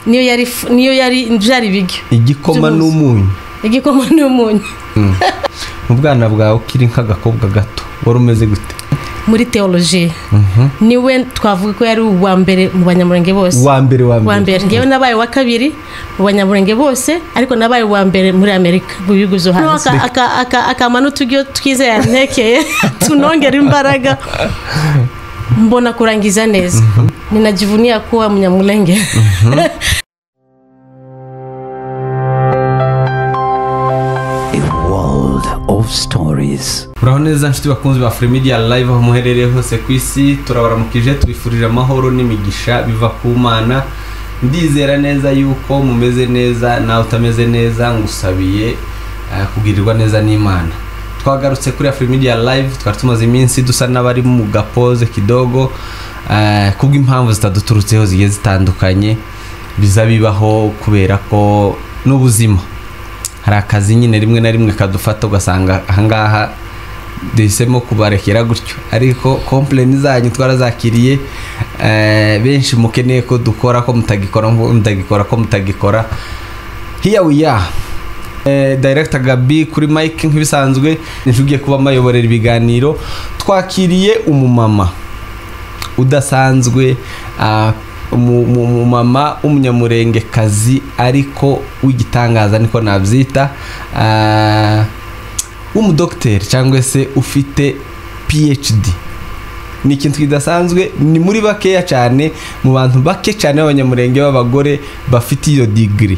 niyo yari byari bigyo igikoma n'umunyu mu bwana bwawe ukiri nk'agakobwa gato wari umeze gute muri theology niwe twavuga ko yari uwa mbere mu banyamurenge bose wa mbere ngewe nabaye wa kabiri mu banyamurenge bose ariko nabaye wa mbere muri Amerika mu bihugu zo hanze akamano tujyo twizeye ntekeye tunongera imbaraga mbona kurangiza neza ninajivunia kuwa Mnyamulenge of stories. Uraho neza nshuti bakunzi ba Free Media Live aho muherereye hose ku isi turabaramukije tubifurije amahoro n'imigisha biva ku Mana ndizera neza yuko mumeze neza nawe utameze neza ngusabiye kugirirwa neza n'Imana. Twagarutse kuri Free Media Live twari tumaze iminsi dusa n'abari mu gapoze kidogo kubw'impamvu zitaduturutseho zigiye zitandukanye bizabibaho kubera ko n'ubuzima hari akazi nyine rimwe na rimwe kadufata ugasanga ahangaha duhisemo kubarekera gutyo ariko complain zanyu twarazakiriye benshi mukeneye ko dukora ko mutagikora here we are director Gabi kuri mic nk'ibisanzwe njugiye kuba mayoborera ibiganiro twakiriye umumama udasanzwe umumama umunyamurenge kazi ariko w'igitangaza niko nabyita umudokiteri cyangwa se ufite PhD ni ikintu kidasanzwe ni muri bakeya cyane mu bantu bake cyane b'abanyamurenge b'abagore bafite iyo degree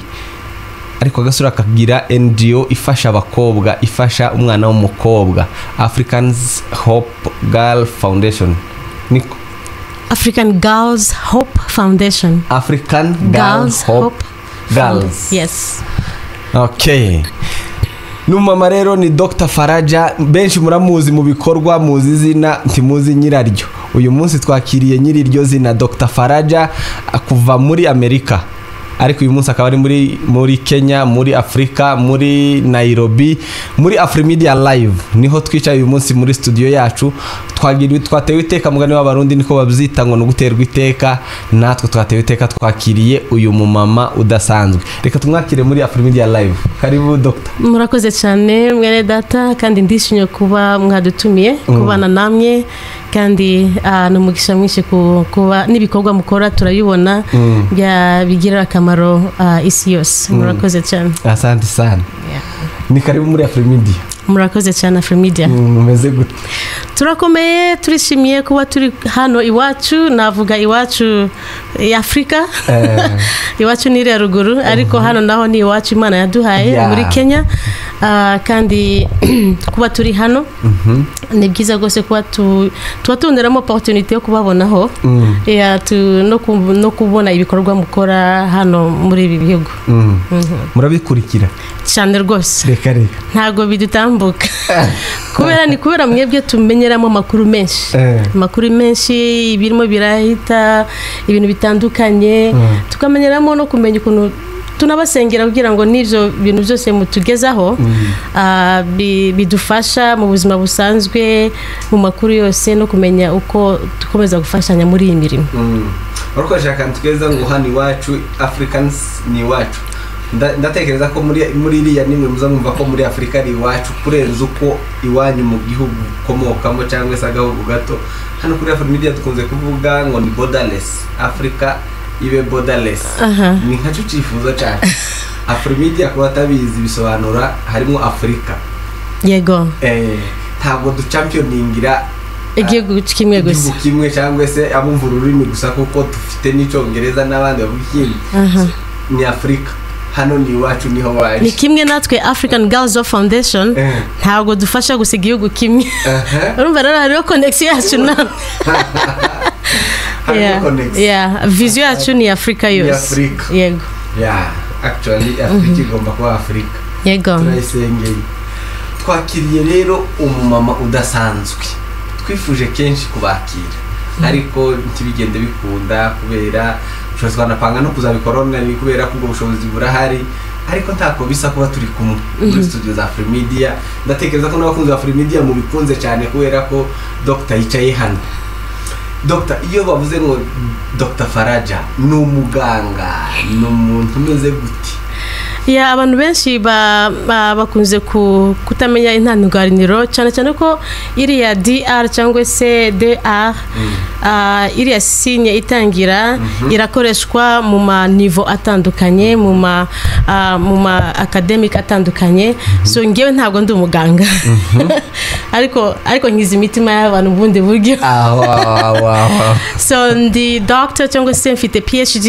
ariko agasura kagira NGO ifasha abakobwa ifasha umwana w'umukobwa Africans Hope Girl Foundation niko African Girls Hope Foundation. African Girls Hope Girls. Yes. Okay. Numama rero ni Dr. Faraja benshi muramuzi mu bikorwa muzi zina ntimuzi nyiraryo. Uyu munsi twakiriye nyiriryo zina Dr. Faraja kuva muri Amerika. Ariko uyu munsi akaba ari muri Kenya, muri Afrika, muri Nairobi, muri Free Media Live. Niho twicaye uyu munsi muri studio yacu. Twatewe iteka mugani w'abarundi niko babyita ngo nuguterwa iteka natwe twatewe iteka twakiriye uyu mumama udasanzwe. Reka tumwakire muri Free Media Live. Karibu Dr. Murakoze cyane mwene data kandi ndishimye kuba mwadutumiye kubana namwe kandi n'umugisha mwinshi kuba nibikorwa mukora turayibona bigira akamaro isi yose. Murakoze cyane. Asante sana. Ni karibu muri Free Media. Murakoze cyane Free Media. Mumeze gute? Turakomeye turishimiye kuba turi hano iwacu navuga iwacu Afrika iwacu ni ruguru ariko hano naho ni iwacu Imana yaduhaye muri Kenya kandi kuba turi hano ni byiza gose kuba tubatonderamo opportunity yo kubabonaho no kubona ibikorwa mukora hano muri ibi bihugu murabikurikira cyane rwose reka ntago bidutambuka kubera mwebwe tumenyeramo amakuru menshi birimo birahita ibintu bitandukanye tukamenyeramo no kumenya ukuntu tunabasengera kugira ngo n'ivyo bintu byose mutugezaho bidufasha mu buzima busanzwe mu makuru yose no kumenya uko dukomeza gufashanya muri iyi mirimo ariko shaka tugeza ngo hano iwacu Africans ni iwacu ndatekereza ko muri iriya nimwe muzamumva ko muri Afrika ari iwacu kurenza uko iwanyu mu gihugu komokamo cyangwa se agahugu gato hano kuri Free Media dukunze kuvuga ngo ni borderless Africa ibe borderless ni nkacu cifuza cyane Free Media ko batabizi bisobanura harimo Afrika yego ntabwo du championingira igihugu kimwe cyangwa se abumva ururimi gusa kuko dufite n'icyongereza n'abandi bavuga ikindi ni Afrika hano ni iwacu niho waje ni kimwe natwe African Girls Hope Foundation ntabwo dufasha gusa igihugu kimwe urumva rero hariho connection yacu na vision yacu ni Afrika yose yego actually Afrika igomba kuba Afrika yego turayisengeye twakiriye rero umumama udasanzwe twifuje kenshi kubakira ariko ntibigende bikunda kubera twanapanga no kuzabikorona ni kubera ko ubushobozi burahari ariko ntako bisa kuba turi kumwe muri studio za Free Media ndatekereza ko n'abakunzi ba Free Media mu bikunze cyane kubera ko Dr. yicaye hano Dr. iyo bavuze ngo Dr. Faraja ni umuganga ni umuntu umeze gute? Ya abantu benshi bakunze kutamenya intangariniro cyane cyane ko iriya DR cyangwa se DR iriya signe itangira irakoreshwa mu ma niveau atandukanye mu ma academic atandukanye so ngewe ntabwo ndi umuganga ariko nkiza imitima y'abantu bundi buryo so ndi doctor cyangwa se mfite PhD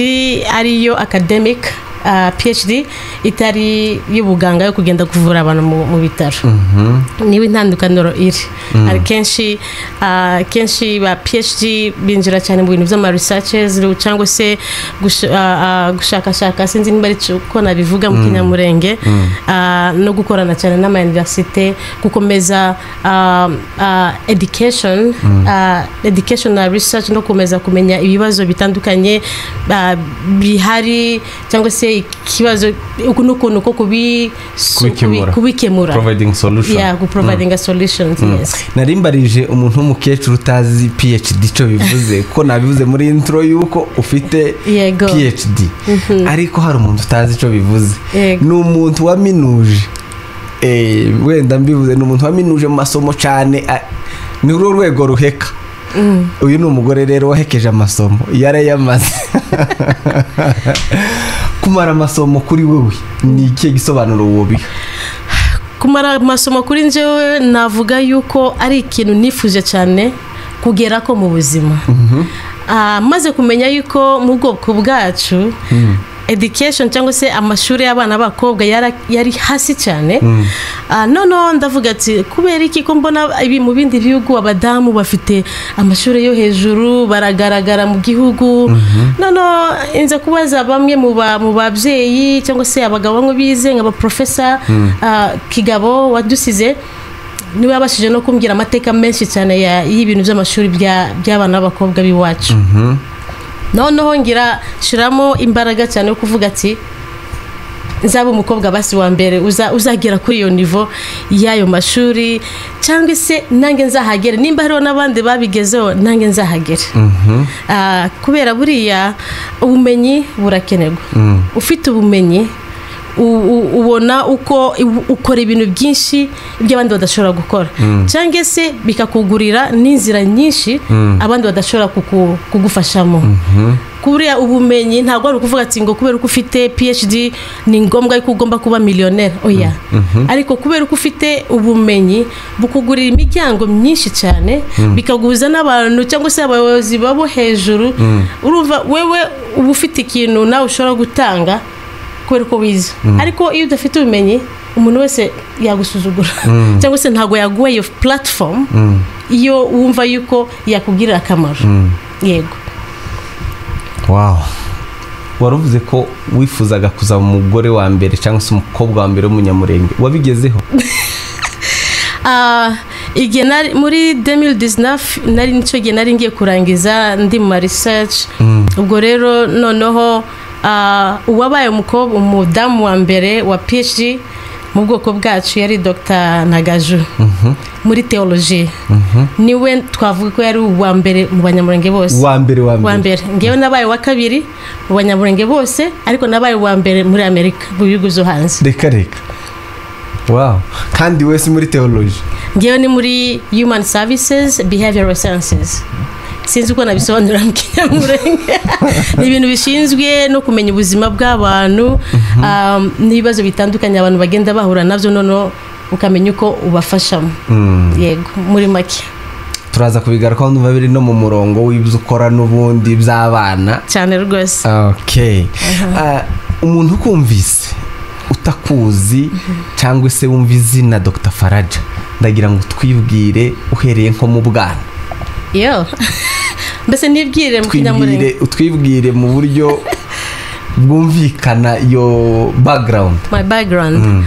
ariyo academic PhD itari y'ubuganga yo kugenda kuvura abantu mu bitaro niwe intandukaniro iri ari kenshi ba PhD binjira cyane mu bintu by'ama researches cyangwa se gushakashaka sinzi niba ari ko nabivuga mu Kinyamurenge no gukorana cyane n'ama university gukomeza education na research no kumeza kumenya ibibazo bitandukanye bihari cyangwa se ikibazo ukuntu ko kubikemura providing solution providing a solution yes narimbarije umuntu w'umukecuru utazi PhD cyo bivuze ko nabivuze muri intro yuko ufite PhD ariko hari umuntu utazi cyo bivuze ni umuntu waminuje wenda mbivuze ni umuntu waminuje mu masomo cyane ni urwego ruheka uyu ni umugore rero wahekeje amasomo yarayamaze kumara amasomo kuri wewe ni iki gisobanuro wobiha? Kumara amasomo kuri njyewe navuga yuko ari ikintu nifuje cyane kugera ko mu buzima maze kumenya yuko mu bwoko bwacu education cyangwa se amashuri y'abana b'abakobwa yari hasi cyane none ndavuga ati kubera iki ko mbona ibi mu bindi bihugu abadamu bafite amashuri yo hejuru baragaragara mu gihugu none inze kubaza bamwe mu babyeyi cyangwa se abagabo bamwe bize nk'aba professor Kigabo wadusize niwe yabashije no kumbwira amateka menshi cyane y'ibintu by'amashuri by'abana b'abakobwa biwacu noneho ngira shiramo imbaraga cyane yo kuvuga ati nzaba umukobwa basi wa mbere uzagera kuri iyo niveau y'ayo mashuri cyangwa se nange nzahagere nimba hariho n'abandi babigezeho nange nzahagere kubera buriya ubumenyi burakenerwa ufite ubumenyi ubona uko ukora ibintu byinshi by'abandi badashobora gukora cyangwa se bikakugurira n'inzira nyinshi abandi badashobora kugufashamo kuriya ubumenyi ntabwo ari ukuvuga ati ngo kubera uko ufite PhD ni ngombwa yuko ugomba kuba millionaire oya ariko kubera uko ufite ubumenyi bukugurira imiryango myinshi cyane bikaguza n'abantu cyangwa se abayobozi babo hejuru urumva wewe uba ufite ikintu nawe ushobora gutanga kubera ko wize ariko iyo udafite ubumenyi umuntu wese yagusuzugura cyangwa se ntago yaguha iyo platform iyo wumva yuko yakugirira akamaro yego. Wow, waruvuze ko wifuzaga kuza umugore wa mbere cyangwa se umukobwa wa mbere w'umunyamurenge wabigezeho? Igihe muri 2019 nari nicyo gihe nari ngiye kurangiza ndi mu research ubwo rero noneho uwabaye umudamu wa mbere wa PhD mu bwoko bwacu yari Dr. Nagaju muri theology niwe twavuga ko yari uwa mbere mu banyamurenge bose wa mbere ngewe nabaye wa kabiri mu banyamurenge bose ariko nabaye wa mbere muri Amerika mu bihugu zo hanze reka wow kandi wese muri theology ngewe ni muri human services behavioral sciences sinzi uko nabisobanura mu Kinyamurenge ni ibintu bishinzwe no kumenya ubuzima bw'abantu n'ibibazo bitandukanye abantu bagenda bahura navyo nono ukamenya uko ubafashamo yego muri make turaza kubigaruka ndumva biri no mu murongo w'ibyo ukora n'ubundi by'abana cyane rwose. Okay, umuntu kumvise utakuzi cyangwa se wumva izina Dr. Faraja ndagira ngo twibwire uhereye nko mu bwana yo mbese nibwire mu Kinyamurenge utwibwire mu buryo bwumvikana yo background my background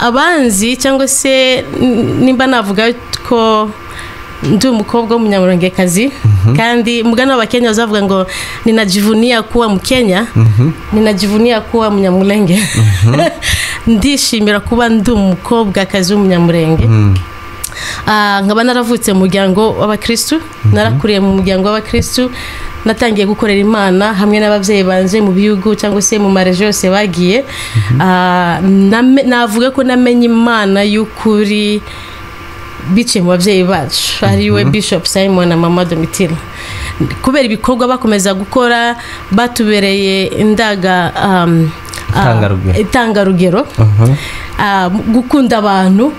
abanzi cyangwa se nimba navuga ko ndi umukobwa w'umunyamurengekazi kandi mugana w'Abakenya bazavuga ngo ninajivunia kuwa Mkenya ninajivunia kuwa Mnyamulenge ndishimira kuba ndi umukobwa kazi w'umunyamurenge nkaba naravutse mu muryango w'abakristu narakuriye mu muryango w'abakristu natangiye gukorera Imana hamwe n'abavyeyi banje mu bihugu cyangwa se mu marejo yose bagiye navuga ko namenye Imana y'ukuri bice mu bavyeyi bacu ariwe Bishop Simon na Mama Domitila kubera ibikorwa bakomeza gukora batubereye indaga itangarugero gukunda abantu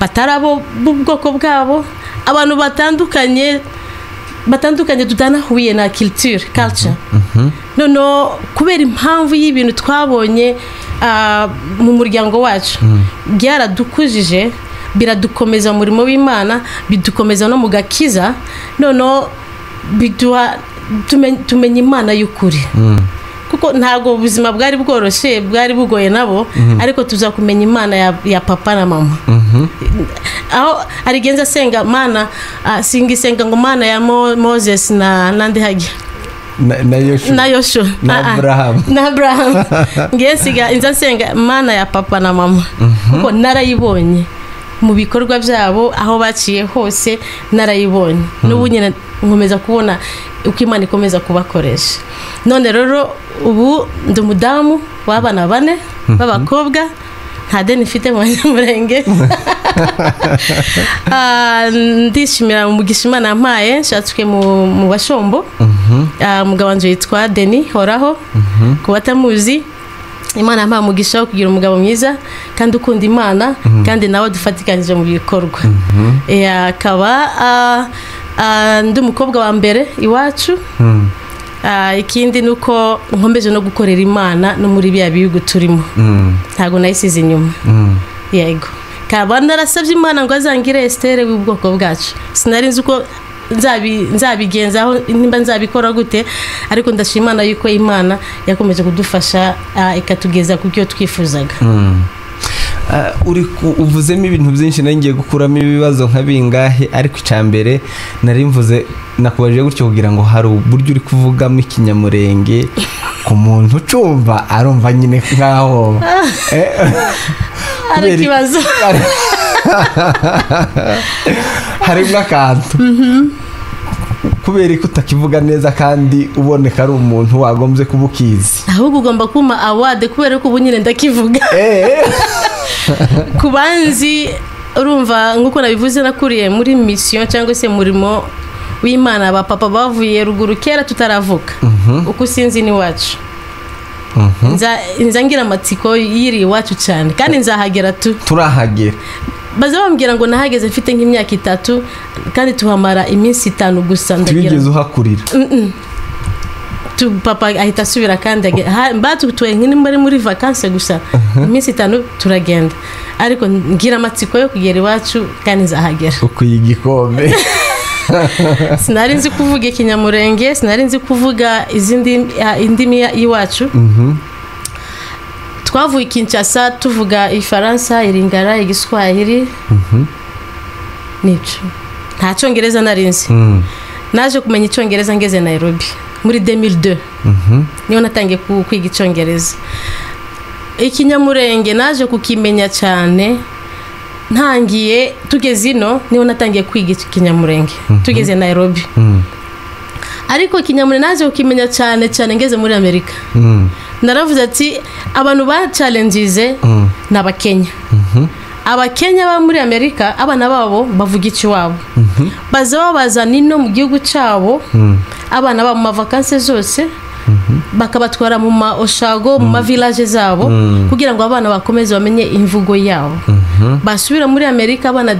batarabo bubwoko bwabo abantu batandukanye tutanahuye na culture no kubera impamvu y'ibintu twabonye mu muryango wacu byaradukujije biradukomeza umurimo w'Imana bidukomeza no mu gakiza biduha tumenye Imana y'ukuri kuko ntago ubuzima bwari bworoshe bwari bugoye nabo ariko tuza kumenya Imana ya papa na mama aho arigenza senga Mana singisenga ngo Mana ya Moses na nande hagi na Yoshua na Abraham ngesiga inza senga Mana ya papa na mama kuko narayibonye mu bikorwa byabo aho baciye hose narayibonye n'ubunyene nkomeza kubona uko Imana ikomeza kubakoresha none rero ubu ndi umudamu w'abana 4 b'abakobwa nta deni mfite mu Banyamulenge ndishimira umugisha Imana yampaye nshatswe mu Bashombo umugabo wanje yitwa Deni Horaho kubatamuzi Imana yampaye umugisha wo kugira umugabo mwiza kandi ukunda Imana kandi nawe dufatikanije mu bikorwa akaba ndi umukobwa wa mbere iwacu ikindi nuko nkombeje no gukorera Imana no muri bya bihugu turimo ntago nayisize inyuma yego kaba narasabye Imana ngo azangire Esther w'ubwoko bwacu sinari nzi uko nzabigenzaho nimba nzabikora gute ariko ndashimana yuko Imana yakomeje kudufasha ikatugeza ku byo twifuzaga uvuzemo ibintu byinshi nangiye gukuramo ibibazo nka bingahe ariko icambere nari mvuze nakubaje gutyo kugira ngo hari uburyo uri kuvugamo ikinyamurenge ku muntu ucumva arumva nyine nkaho ari kibazo hari n'akantu kubera ko utakivuga neza kandi uboneka ari umuntu wagombye kubukizi ahubwo ugomba kuma award kubera ko ubunyine ndakivuga kubanzi urumva nguko nabivuze nakuriye muri mission cyangwa se murimo w'Imana papa bavuye ruguru kera tutaravuka uko sinzi ni wacu nzangira amatsiko yiri wacu cyane kandi nzahagera turahagera baza bambwira ngo nahageze mfite nk'imyaka 3 kandi tuhamara iminsi 5 gusa ndagira tugeze uhakurira papa ahita asubira kandi batutuye muri vacances gusa iminsi 5 turagenda ariko ngira amatsiko yo kugera iwacu kandi nzahagera uko yigikombe sinari nzi kuvuga ikinyamurenge sinari nzi kuvuga izindi indimi y'iwacu twavuye Kinshasa tuvuga Ifaransa Iringara Igiswahili nico nta Cyongereza narinzi naje kumenya Icyongereza ngeze Nairobi muri 2002 niyo natangiye kwiga Icyongereza ikinyamurenge naje kukimenya cyane ntangiye tugeze ino niyo natangiye kwiga ikinyamurenge tugeze Nairobi ariko ikinyamurenge naje kukimenya cyane ngeze muri Amerika naravuze ati abantu ba challenges n'abakenya abakenya ba muri Amerika abana babo bavuga ikiwabo baza nino mu gihugu cyabo abana ba mu vacances zose bakabatwara mu Oshago mu village zabo kugira ngo abana bakomeze bamenye imvugo yabo basubira muri Amerika abana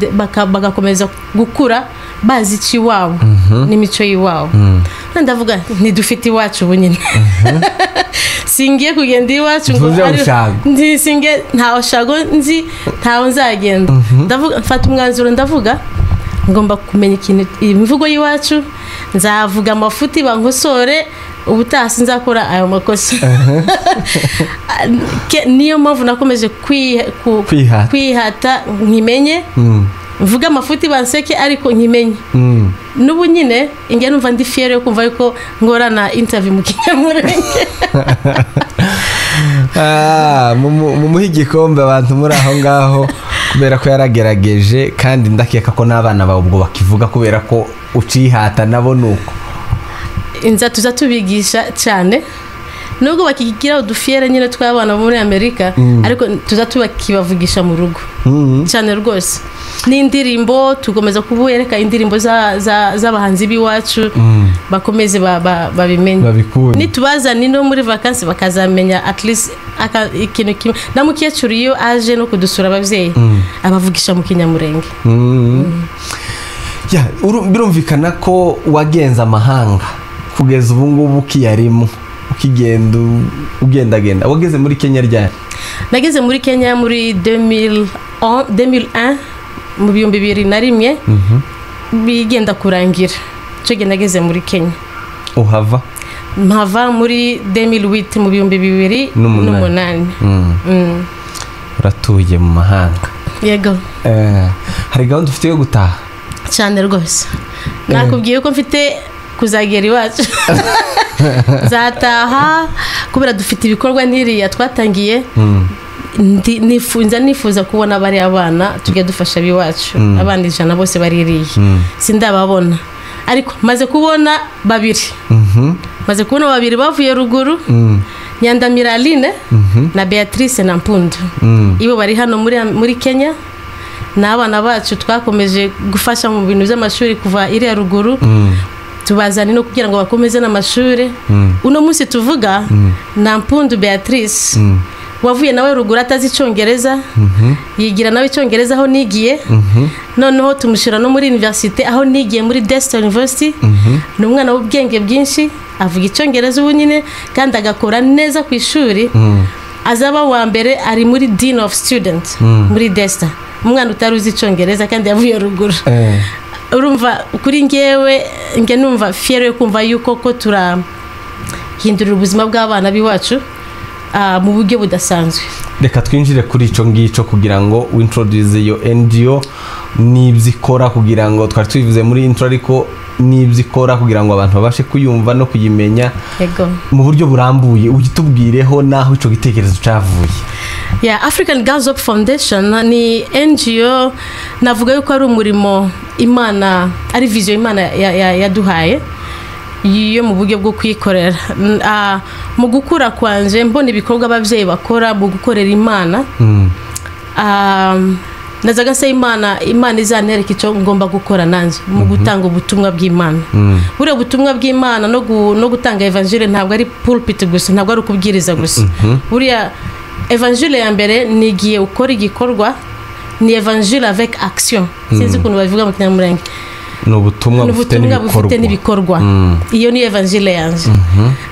bagakomeza gukura bazi ikiwabo n'imico yiwabo ndavuga ntidufite iwacu bunyine singiye kugenda iwacu ngo ndi singe nta Oshago nzi ntaho nzagenda ndavuga mfata umwanzuro ndavuga ngomba kumenya ikintu imvugo yiwacu nzavuga amafuti bankosore ubutasi nzakora ayo makosa niyo mpamvu nakomeje kwihata nkimenye mvuga amafuti banseke ariko nkimenye n'ubu nyine inge numva ndi fiere yo kumva yuko ngorana interview mu kinyamurenge mu igikombe abantu muri aho ngaho kubera ko yaragerageje kandi ndakeka ko n'abana bawe ubwo bakivuga kubera ko ucihata nabo nuko inza tuza tubigisha cyane nubwo bakigira udufiyere nyine tw'abana muri Amerika ariko tuza tubakibavugisha mu rugo cyane rwose n'indirimbo tugomeza kubereka indirimbo z'abahanzi b'iwacu bakomeze babimenye nitubazana no muri vacances bakazamenya at least ikintu kimwe na mukecuru iyo aje no kudusura abavyeyi abavugisha mu Kinyamurenge birumvikana ko wagenza amahanga kugeza ubu ngubu kiyarimo ugendagenda wageze muri Kenya ryari? Nageze muri Kenya muri 2001 mu 2001 bigenda kurangira cyo nageze muri Kenya. Uhava? Mpava muri 2008 mu 2008. Uratuye mu mahanga? Yego. Hari gahunda ufite yo gutaha? Cyane rwose. Nakubwiye ko mfite kuzagera iwacu. Zataha kubera dufite ibikorwa n'iriya twatangiye nifuza kubona bari abana tujye dufasha biwacu abana 100 bose baririye sindababona ariko maze kubona babiri bavuye ruguru Nyandamira Aline na Beatrice na Mpundu ibo bari hano muri Kenya n'abana bacu twakomeje gufasha mu bintu by'amashuri kuva iriya ruguru tubazani no kugira ngo bakomeze n'amashuri uno munsi tuvuga na Mpundu Beatrice wavuye nawe ruguru atazi icyongereza yigira nawe icyongereza aho nigiye noneho tumushira no muri university aho nigiye muri Destiny University n'umwana w'ubwenge bwinshi avuga icyongereza ubu nyine kandi agakora neza ku ishuri azaba wa mbere ari muri Dean of Students muri Destiny umwana utaruzi icyongereza kandi yavuye ruguru urumva kuri ngewe numva fiero yo kumva yuko ko turahindurira ubuzima bw'abana biwacu mu buryo budasanzwe. Reka twinjire kuri ico ngico kugira ngo introduce yo NGO nibyikora kugira ngo twari twivuze muri intro ariko nibyikora kugira ngo abantu babashe kuyumva no kuyimenya mu buryo burambuye ugitubwireho naho ico gitekerezo cavuye. African Girls Hope Foundation ni NGO navuga yuko ari umurimo Imana ari vision Imana yaduhaye iyo mu buryo bwo kwikorera mu gukura kwanje mbona ibikorwa abavyeyi bakora mu gukorera Imana nazaga se Imana izantereka icyo ngomba gukora nanje mu gutanga ubutumwa bw'Imana bure ubutumwa bw'Imana no gutanga evangile ntabwo ari pulpit gusa ntabwo ari kubwiriza gusa buriya evangile ya mbere nigiye ukora igikorwa ni evangile avec action sinzi ukuntu bavuga mu Kinyamurenge n'ubutumwa bufite n'ibikorwa iyo ni evangile yanje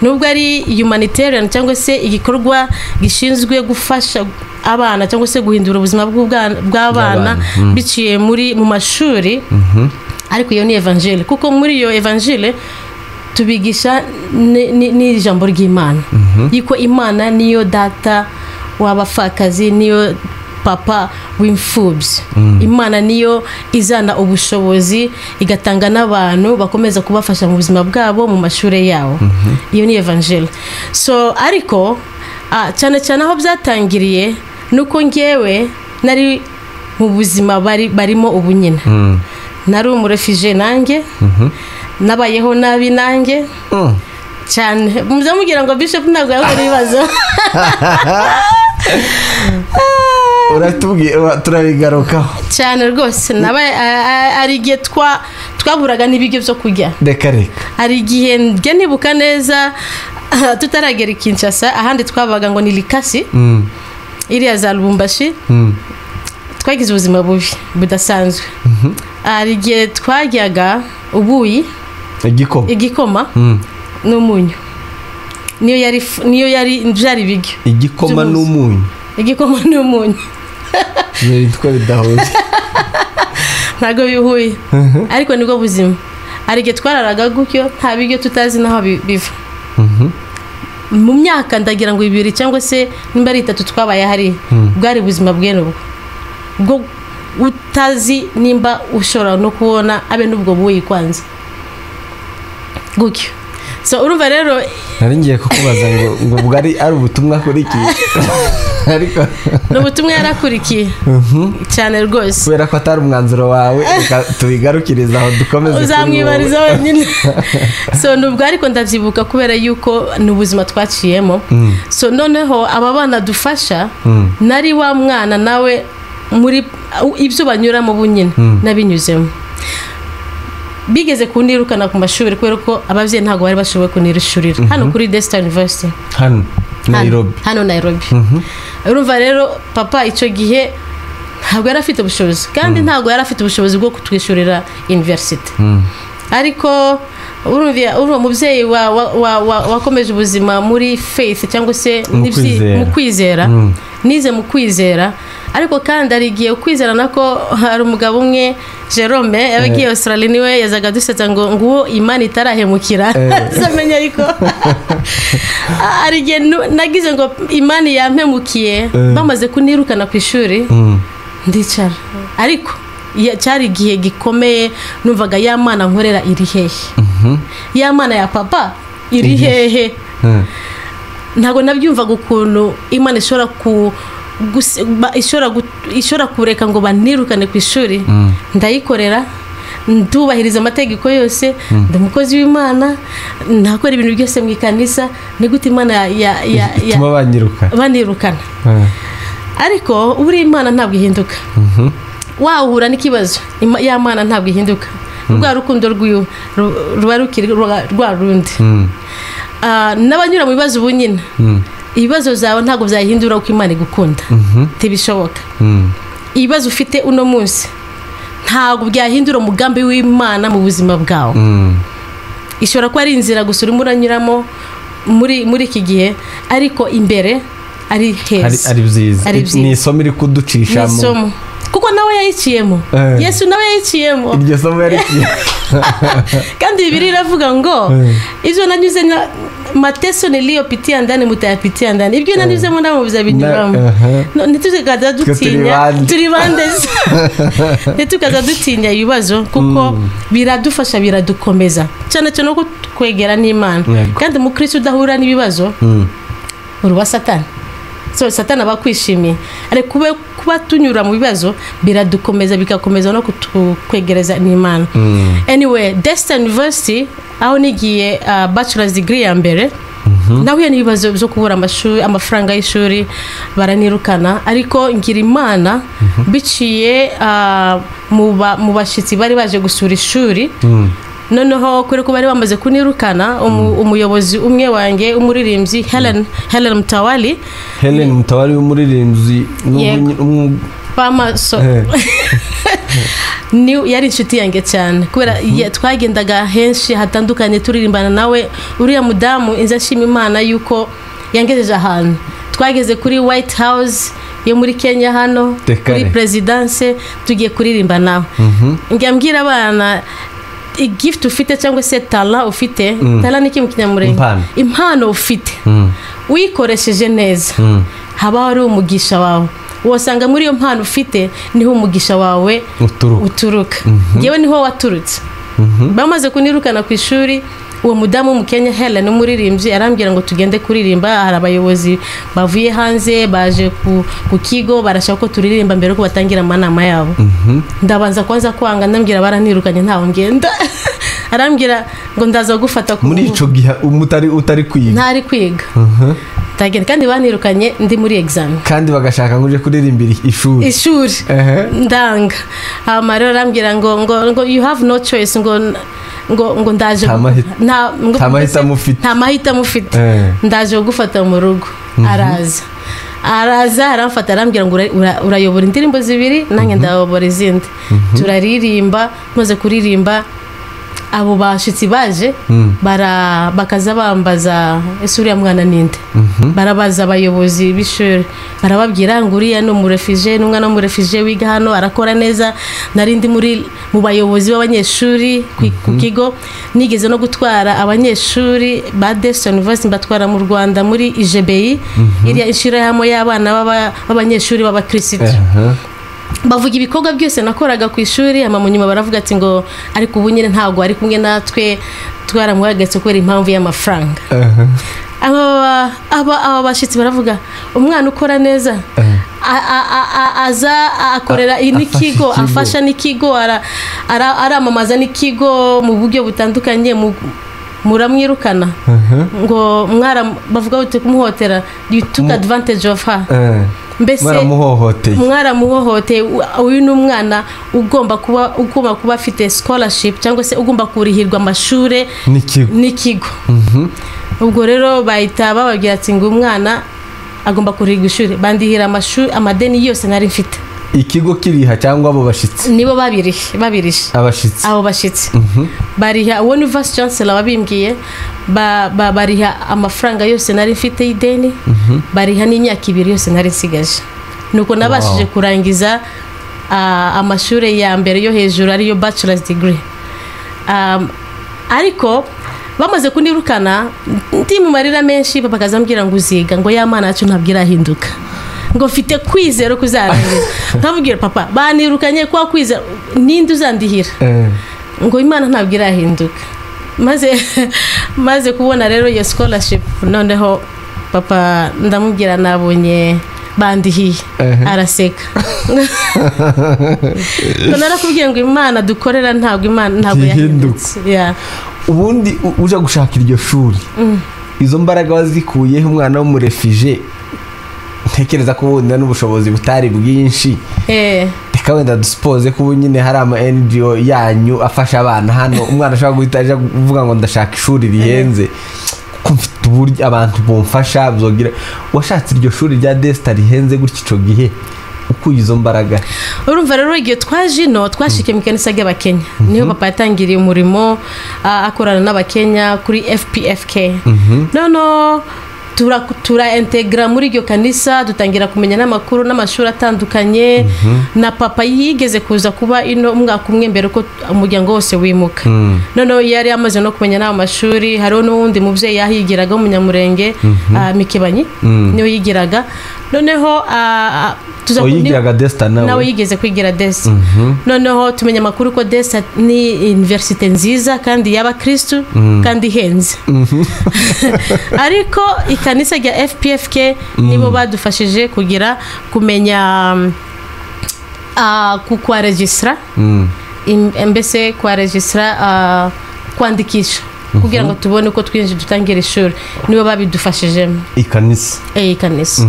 nubwo ari humanitarian cyangwa se igikorwa gishinzwe gufasha abana cyangwa se guhindura ubuzima bw'abana biciye mu mashuri ariko iyo ni evangile kuko muri iyo evangile tubigisha ni ijambo ry'Imana yiko Imana niyo data w'abafakazi niyo papa w'imfubyi Imana niyo izana ubushobozi igatanga n'abantu bakomeza kubafasha mu buzima bwabo mu mashuri yawo iyo ni evangile so ariko cyane cyane aho byatangiriye nuko ngewe nari mu buzima barimo ubunyina nari umurefugee nanjye nabayeho nabi nanjye cyane muzamugira ngo Bishop ntabwo yakora ibibazo turabigarukaho cyane rwose ari igihe twaburaga n'ibiryo byo kurya reka hari igihe njye nibuka neza tutaragera Kinshasa ahandi twabaga ngo ni Likasi iriya za Lubumbashi twagize ubuzima bubi budasanzwe hari igihe twajyaga ubuyi igikoma n'umunyu niyo yari byari bigyo igikoma n'umunyu nitwa bidahuye ntago bihuye ariko nibwo buzima ari igihe twararaga gutyo nta biryo tutazi naho biva mu myaka ndagira ngo 2 cyangwa se nimba ari 3 twabaye hari bwari buzima bwene ubwo utazi nimba ushobora no kubona abe nubwo buyi kwanza gutyo so urumva rero nari ngiye kukubaza ngo bwari ari ubutumwa kuri iki ariko n'ubutumwa yarakurikiye cyane rwose kubera ko atari umwanzuro wawe tubigarukiriza aho dukomeze uzamwibariza wenyine so nubwo ariko ndavyibuka kubera yuko n'ubuzima twaciyemo so noneho aba bana dufasha nari wa mwana nawe muri ibyo banyura mu bunyine nabinyuzemo bigeze kunirukana ku mashuri kubera ko abavyeyi ntago bari bashoboye kunirishurira hano kuri Desta University hano Nairobi urumva rero papa icyo gihe ntabwo yari afite ubushobozi kandi ntabwo yari afite ubushobozi bwo kutwishyurira university ariko urumva mubyeyi wakomeje ubuzima muri faith cyangwa se mu kwizera nize mu kwizera ariko kandi arigiye ukwizera nako hari umugabo umwe Jerome yabagiye Australia niwe yazaga dusetsa ngo nguwo Imana itarahemukira zamenya ariko arigiye nagize ngo Imana yampemukiye bamaze kunirukana ku ishuri ndicara ariko cyari igihe gikomeye numvaga ya Mana nkorera iri hehe ya Mana ya papa iri hehe ntago nabyumvaga ukuntu Imana ishobora kureka ngo banirukane ku ishuri ndayikorera ndubahiriza amategeko yose ndumukozi w'Imana ntakora ibintu byose mu ikanisa ni gute Imana banirukana ariko uburi Imana ntabwo ihinduka wahura n'ikibazo ya Mana ntabwo ihinduka rwa rukundo ruba rukiri rwa rundi n'abanyura mu bibazo bunyine ibibazo zawe ntabwo byahindura uko Imana igukunda tibishoboka ibibazo ufite uno munsi ntabwo byahindura umugambi w'Imana mu buzima bwawe ishobora kuba ari inzira gusa urimo uranyuramo muri iki gihe ariko imbere ari heza ari byiza ni isomo iri kuducishamo kuko nawe yayiciyemo Yesu nawe yayiciyemo iryo somo yariciye kandi Bibiliya iravuga ngo izo nanyuze mateso niliyopitia ndani mutayapitia ndani ibyo nanyuzemo nabo bizabinyuramo ntitukaza dutinya turi bandeze ntitukaza dutinya ibibazo kuko biradufasha biradukomeza cyane cyane ko kwegera n'Imana kandi mu Kristo udahura n'ibibazo uruba Satani so Satani abakwishimiye ariko kuba tunyura mu bibazo biradukomeza bikakomeza no kutwegereza n'Imana anyway Desta University aho nigiye bachelor's degree ya mbere nahuye n'ibibazo byo kubura amafaranga y'ishuri baranirukana ariko ngira Imana biciye mu bashitsi bari baje gusura ishuri noneho kuri ko bari bamaze kunirukana umuyobozi umwe wanjye umuririmbyi Helen Mtawali umuririmbyi pamaso ni yari inshuti yanjye cyane kubera twagendaga henshi hatandukanye turirimbana nawe uriya mudamu inzashima Imana yuko yangejeje ahantu twageze kuri White House yo muri Kenya hano kuri presidence tugiye kuririmba nawe ngambwira abana gift ufite cyangwa se talent ufite talent ni kimwe kinyamurenge impano ufite wikoresheje neza haba ari umugisha wawe wasanga muri iyo mpano ufite niho umugisha wawe uturuka yewe niho waturutse bamaze kunirukana ku ishuri uwo mudamu mu Kenya Helen umuririmbyi arambwira ngo tugende kuririmba hari abayobozi bavuye hanze baje ku kigo barashaka ko turirimba mbere ko batangira amanama yabo ndabanza kwanza kwanga ndambwira baranirukanye ntaho ngenda arambwira ngo ndaza gufata muri ico gihe utari kwiga ntari kwiga tagenda kandi banirukanye ndi muri exam kandi bagashaka ngo uje kuririmbira ishuri ndanga amarero arambwira ngo you have no choice ngo ndaje nta mahita mufite ndaje gufata mu rugo araza aramfata arambwira ngo urayobora indirimbo zibiri nanjye ndayobora izindi turaririmba maze kuririmba abo bashitsi baje bakaza bambaza uriya mwana ninde barabaza abayobozi b'ishuri barababwira ngo uriya no mu refugee n'umwana mu refugee wiga hano arakora neza narindi mu bayobozi b'abanyeshuri ku kigo nigeze no gutwara abanyeshuri ba Desta University batwara mu Rwanda muri IGBI iriya ishira hamwe y'abana b'abanyeshuri b'abakristo bavuga ibikorwa byose nakoraga ku ishuri mu nyuma baravuga ati ngo ariko ubu nyine ntabwo ari kumwe natwe twaramuhagaritse kubera impamvu y'amafaranga. aba bashyitsi baravuga umwana ukora neza aza akorera n'ikigo afasha n'ikigo aramamaza n'ikigo mu buryo butandukanye muramwirukana ngo bavuga bati kumuhotera you took advantage of her. Mbese mwaramuhohoteye uyu ni umwana ugomba kuba afite scholarship cyangwa se ugomba kurihirwa amashuri n'ikigo. Ubwo rero bahita bababwira ati ngo umwana agomba kurihirwa ishuri bandihira amashuri amadeni yose nari mfite. Ikigo kiriha cyangwa abo bashitsi nibo babirishe abo bashitsi bariha uwo ni vice chancellor wabimbwiye bariha amafaranga yose nari mfite y'ideni bariha n'imyaka 2 yose nari nsigaje. Nuko nabashije kurangiza amashuri ya mbere yo hejuru ariyo bachelor's degree. Ariko bamaze kunirukana ndi mu marira menshi bakazambwira ngo uziga ngo yamana yacu ntabwira hinduka ngo mfite kwizera kuzarangira. Nkabwira papa banirukanye kwa kwizera ninde uzandihira ngo Imana ntabwo irahinduka. maze kubona rero iyo scholarship noneho papa ndamubwira nabonye bandihiye araseka. Narakubwiye ngo Imana dukorera ntabwo yahindutse. Ubundi uje gushaka iryo shuri izo mbaraga wazikuye umwana w'umurefije ntekereza ko wenda n'ubushobozi butari bwinshi. Reka wenda duspose ko nyine hari ama NGO yanyu afasha abana hano umwana ashaka guhita aje kuvuga ngo ndashaka ishuri rihenze kuko mfite uburyo abantu bomfasha byogira washatse iryo shuri rya Desta rihenze gutyo ico gihe ukuye izo mbaraga. Urumva rero igihe twaje twashike mu kanisa y'Abakenya niho papa yatangiriye umurimo akorana n'Abakenya kuri FPFK. No tura integra muri iryo kanisa dutangira kumenya n'amakuru n'amashuri atandukanye. Na papa yigeze kuza kuba ino umwaka umwe mbere ko umuryango wose wimuka. Noneho yari amaze no kumenya n'amashuri hariho n'uwundi muvyeyi yahigiraga umunyamurenge Mikibanyi niyo yigiraga. Noneho yigiraga Desta nawe yigeze kwigira Desta. Noneho tumenya amakuru ko Desta ni universite nziza kandi y'Abakristo kandi henze. Ariko ikanisa rya FPFK nibo badufashije kugira kumenya kwa registra mbese kwa registra kwandikisha kugira ngo tubone uko twinje dutangira ishuri nibo babidufashije ikanisa.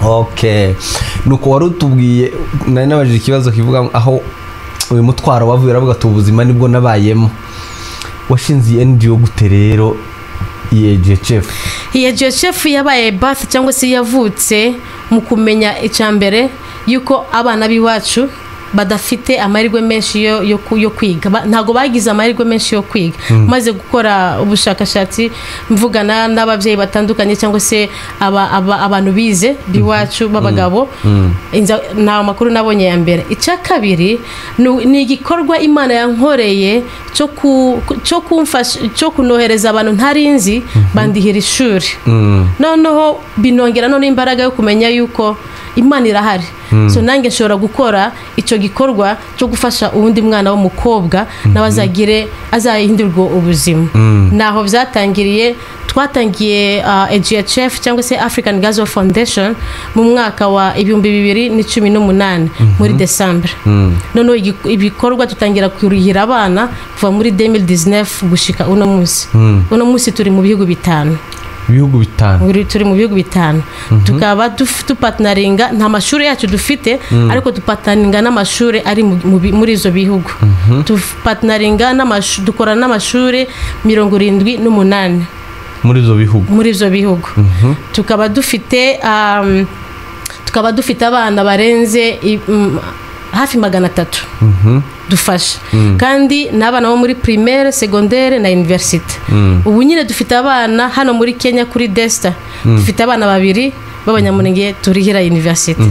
Okay, nuko wari utubwiye nari nabajije ikibazo kivuga aho uyu mutwaro wavuye aravuga tubuzima nibwo nabayemo washinziye NGO gute rero EGHF yabaye birth cyangwa se yavutse mu kumenya icambere yuko abana biwacu badafite amahirwe menshi yo kwiga ntago bagize amahirwe menshi yo kwiga. Maze gukora ubushakashatsi mvugana n'abavyeyi batandukanye cyangwa se abantu bize biwacu babagabo nta makuru nabonye ya mbere. Icya kabiri ni igikorwa Imana yankoreye cyo kumfasha cyo kunohereza abantu ntarinzi bandihira ishuri. Noneho binongera none imbaraga yo kumenya yuko Imana irahari. So nange nshobora gukora icyo gikorwa cyo gufasha uwundi mwana w'umukobwa n'abazagire azahindurwa ubuzima. Naho byatangiriye twatangiye EGHF cyangwa se African Girls Foundation mu mwaka wa 2018 muri December. Noneho ibikorwa tutangira kurihira abana kuva muri 2019 gushika uno munsi turi mu bihugu bitanu. Turi mu bihugu bitanu. Tukaba dupartneringa nta mashuri yacu dufite ariko dupartneringa n'amashuri ari muri izo bihugu. Dupartneringa dukora n'amashuri 78 muri izo bihugu. Tukaba dufite abana barenze hafi 300 dufasha kandi n'abana bo muri primaire secondaire na university. Ubu nyine dufite abana hano muri Kenya kuri Desta dufite abana 2 b'abanyamurenge turihira university.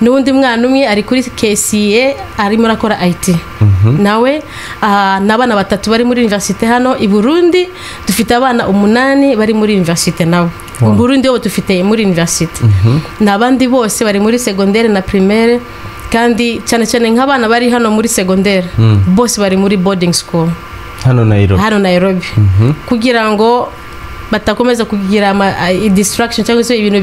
N'undi mwana umwe ari kuri KCA ari muri akora IT. Nawe n'abana 3 bari muri university hano i Burundi dufite abana 8 bari muri university nawe. Burundi bo dufite muri university. N'abandi bose bari muri secondaire na primaire kandi cyane cyane nk'abana bari hano muri secondaire bose bari muri boarding school hano Nairobi kugira ngo batakomeza kugira distraction cyangwa se ibintu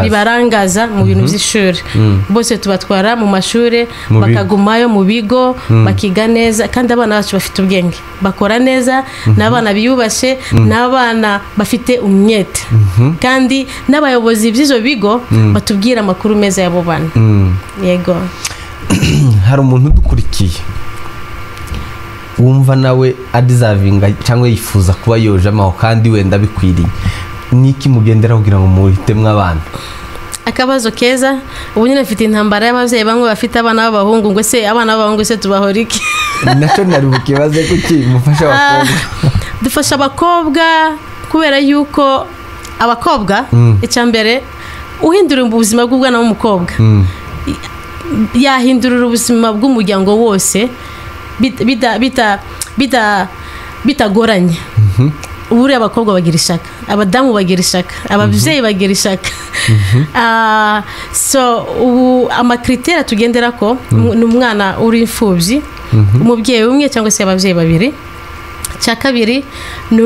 bibarangaza mu bintu by'ishuri bose tubatwara mu mashuri bakagumayo mu bigo bakiga neza kandi abana bacu bafite ubwenge bakora neza n'abana biyubashe n'abana bafite umwete kandi n'abayobozi by'izo bigo batubwira amakuru meza y'abo bana yego hari umuntu udukurikiye wumva nawe adizavinga cyangwa yifuza kuba yojamaho kandi wenda bikwiriye niki mugendera kugira ngo muhitemwe abana akabazo keza ubu nyine mfite intambara y'abavyeyi bamwe bafite abana b'abahungu ngo se abana b'abahungu se tubahorike naco nari bukibaze kuki mufasha abakobwa dufasha abakobwa kubera yuko abakobwa icyambere uhindura ubuzima bw'ubwana w'umukobwa yahindurira ubuzima bw'umuryango wose bitagoranye uburi abakobwa bagira ishaka abadamu bagira ishaka ababyeyi bagira ishaka so ubu amakriteri tugendera ko ni umwana uri imfubyi umubyeyi umwe cyangwa se ababyeyi babiri cya kabiri ni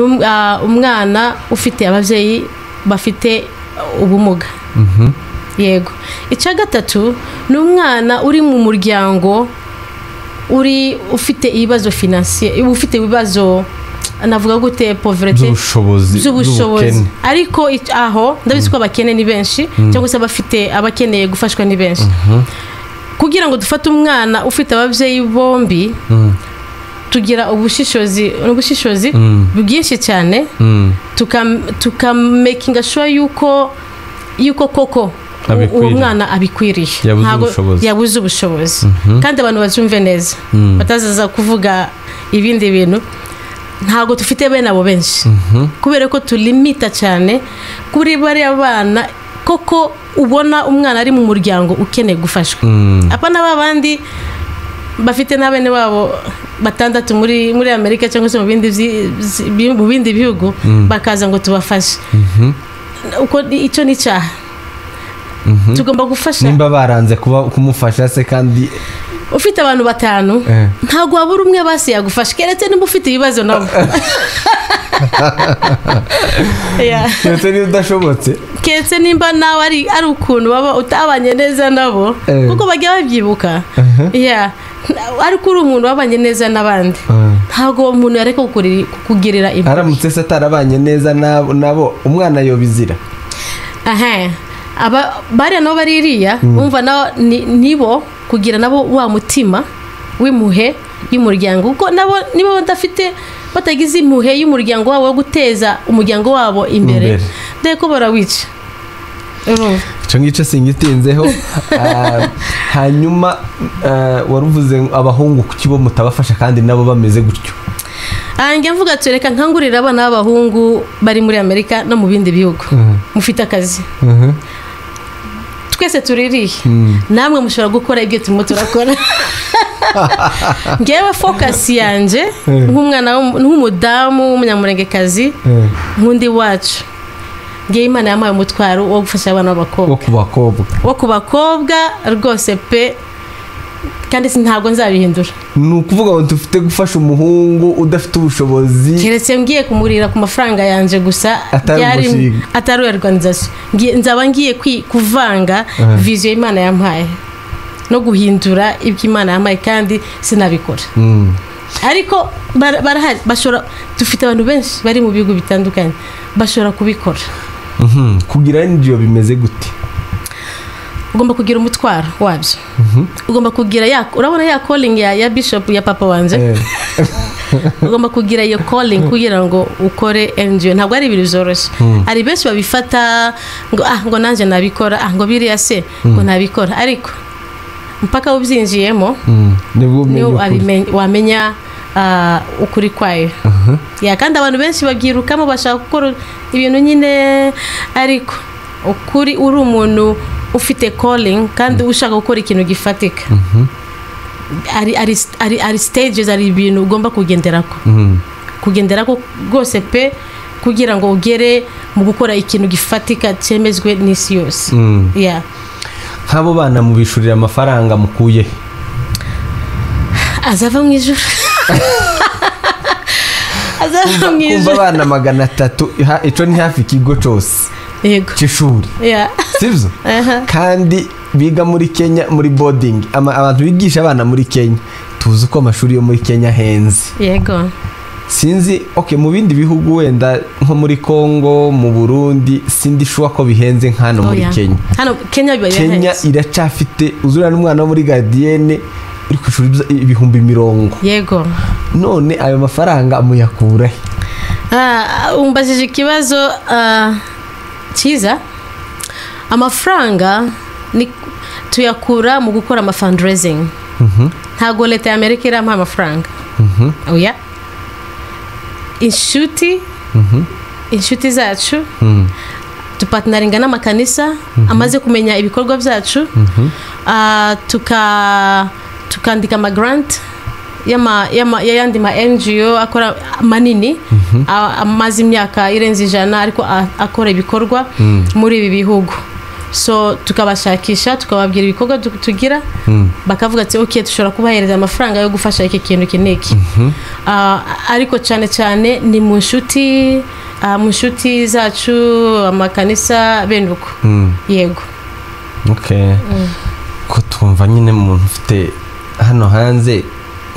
umwana ufite ababyeyi bafite ubumuga yego icya gatatu ni umwana uri mu muryango ufite ibibazo financier ufite ibibazo navuga gute pauvreté z'ubushobozi ariko aho ndabizi ko abakene ni benshi cyangwa se abakeneye gufashwa ni benshi kugira ngo dufate umwana ufite ababyeyi bombi tugira ubushishozi bwinshi cyane tukamakinga sure yuko koko uwo mwana abikwiriye ntabwo yabuze ubushobozi kandi abantu bazumve neza batazaza kuvuga ibindi bintu ntabwo dufite bene abo benshi kubera ko tulimita cyane kuri bariya bana koko ubona umwana ari mu muryango ukeneye gufashwa apana babandi bafite n'abene babo batandatu muri Amerika cyangwa se mu bindi bihugu bakaza ngo tubafashe uko icyo ni cyaha tugomba gufasha nimba baranze kumufasha se kandi ufite abantu batanu ntago wabura umwe basi yagufasha keretse nimba ufite ibibazo nabo keretse nimba udashobotse keretse nimba nawe ari ukuntu baba utabanye neza nabo kuko bajya babyibuka ariko uri umuntu wabanye neza n'abandi ntago umuntu yareka kukugirira impuhwe aramutse se atarabanye neza nabo umwana yobizira bariya nabo baririya umva nibo kugira nabo wa mutima w'impuhwe y'umuryango kuko nabo niba batagize impuhwe y'umuryango wabo wo guteza umuryango wabo imbere deko barawica icyo ngicyo singitinzeho hanyuma waruvuze abahungu kuki bo mutabafasha kandi nabo bameze gutyo njye mvuga tureka nkangurira abana b'abahungu bari muri Amerika no mu bindi bihugu mufite akazi twese tuririye namwe mushobora gukora ibyo turimo turakora ngewe focus yanje nk'umwana nk'umudamu w'umunyamurengekazi nk'undi wacu ngewe Imana yampaye umutwaro wo gufasha abana b'abakobwa wo ku bakobwa rwose pe kandi ntabwo nzabihindura ni ukuvuga ngo dufite gufasha umuhungu udafite ubushobozi keretse ngiye kumurira ku mafaranga yanje gusa atari organization nzaba ngiye kuvanga vision Imana yampaye no guhindura ibyo Imana yampaye kandi sinabikora ariko barahari bashora dufite abantu benshi bari mu bihugu bitandukanye bashora kubikora kugira n'ibyo bimeze gute ugomba kugira umutwaro wabyo ugomba kugira urabona calling ya bishop ya papa wanje ugomba kugira iyo calling kugira ngo ukore NGO ntabwo ari ibintu byoroshye ari benshi babifata ngo nanje nabikora ngo biriya se ngo nabikora ariko mpaka ubyinjiyemo niyo wamenya ukuri kwayo kandi abantu benshi babyirukamo bashaka gukora ibintu nyine ariko ukuri uri umuntu ufite calling kandi ushaka gukora ikintu gifatika ari stages ari ibintu ugomba kugenderako rwose pe kugira ngo ugere mu gukora ikintu gifatika cyemezwe n'isi yose nk'abo bana mubishurira amafaranga mukuye azava mu ijuru azava mu ijuru kumva abana 300 ico ni hafi ikigo cyose yego cy'ishuri sivyo kandi biga muri Kenya muri boarding abantu bigisha abana muri Kenya tuzi ko amashuri yo muri Kenya henze yego sinzi mu bindi bihugu wenda nko muri Congo mu Burundi sindi shuwa ko bihenze nkano muri Kenya hano Kenya iracafite uzura n'umwana wo muri gardienne uri kwishura ibihumbi 100 yego none ayo mafaranga amuyakura umbajije ikibazo cyiza amafaranga ni tuyakura mu gukora ama fundraising ntago leta ya Amerika irampa amafaranga oya inshuti zacu tupatnaringa n'amakanisa amaze kumenya ibikorwa byacu tukandika ama grant yandi ma NGO akora manini amaze imyaka irenze 100 ariko akora ibikorwa muri ibi bihugu so tukabashakisha tukababwira ibikorwa tugira bakavuga ati okay dushobora kubahereza amafaranga yo gufasha iki kintu kiniki ariko cyane ni mu nshuti zacu amakanisa benduko yego ko twumva nyine umuntu ufite hano hanze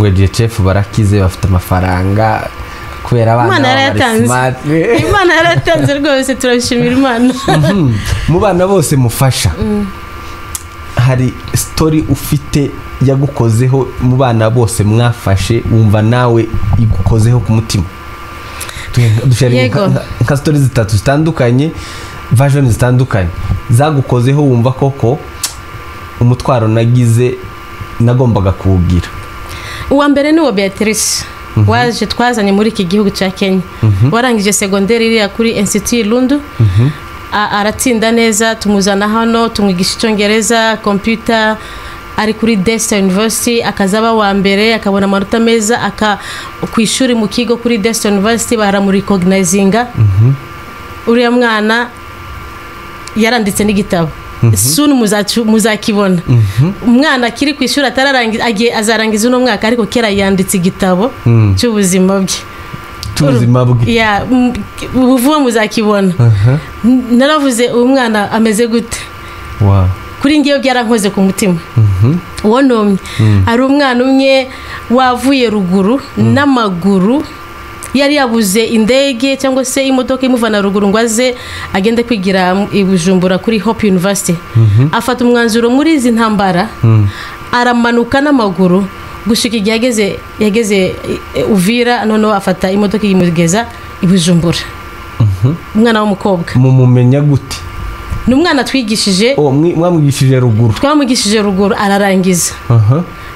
ngo GHF barakize bafite amafaranga kubera abana Imana yaratanze rwose turashimira Imana mu bana bose mufasha hari story ufite yagukozeho mu bana bose mwafashe wumva nawe igukozeho ku mutima dusharinga nka stories 3 zitandukanye version zitandukanye zagukozeho wumva koko umutwaro nagize nagombaga kuwugira uwa mbere ni wa Beatrice waje twazanye muri iki gihugu cya Kenya warangije secondaire iri kuri Institut Lundu aratsinda neza tumuzana hano tumwigisha icyongereza computer ari kuri Desta University akazaba wa mbere akabona amanota meza kwishuri mu kigo kuri Desta University baramuricognizinga uriya mwana yaranditse n'igitabo soon muzakibona umwana kiri kwishuri atararangiza azarangiza uno mwaka ariko kera yanditse igitabo cy'ubuzima bwe vuba muzakibona naravuze uyu mwana ameze gute kuri ngiyo byarankoze ku mutima wonomye ari umwana umwe wavuye ruguru n'amaguru yari yabuze indege cyangwa se imodoka imuvana ruguru ngo aze agende kwigira i Bujumbura kuri Hope University afata umwanzuro muri izi ntambara aramanuka n'amaguru gushika igihe yageze Uvira noneho afata imodoka imugeza i Bujumbura umwana w'umukobwa mumumenya gute ni umwana twigishije twamwigishije ruguru ararangiza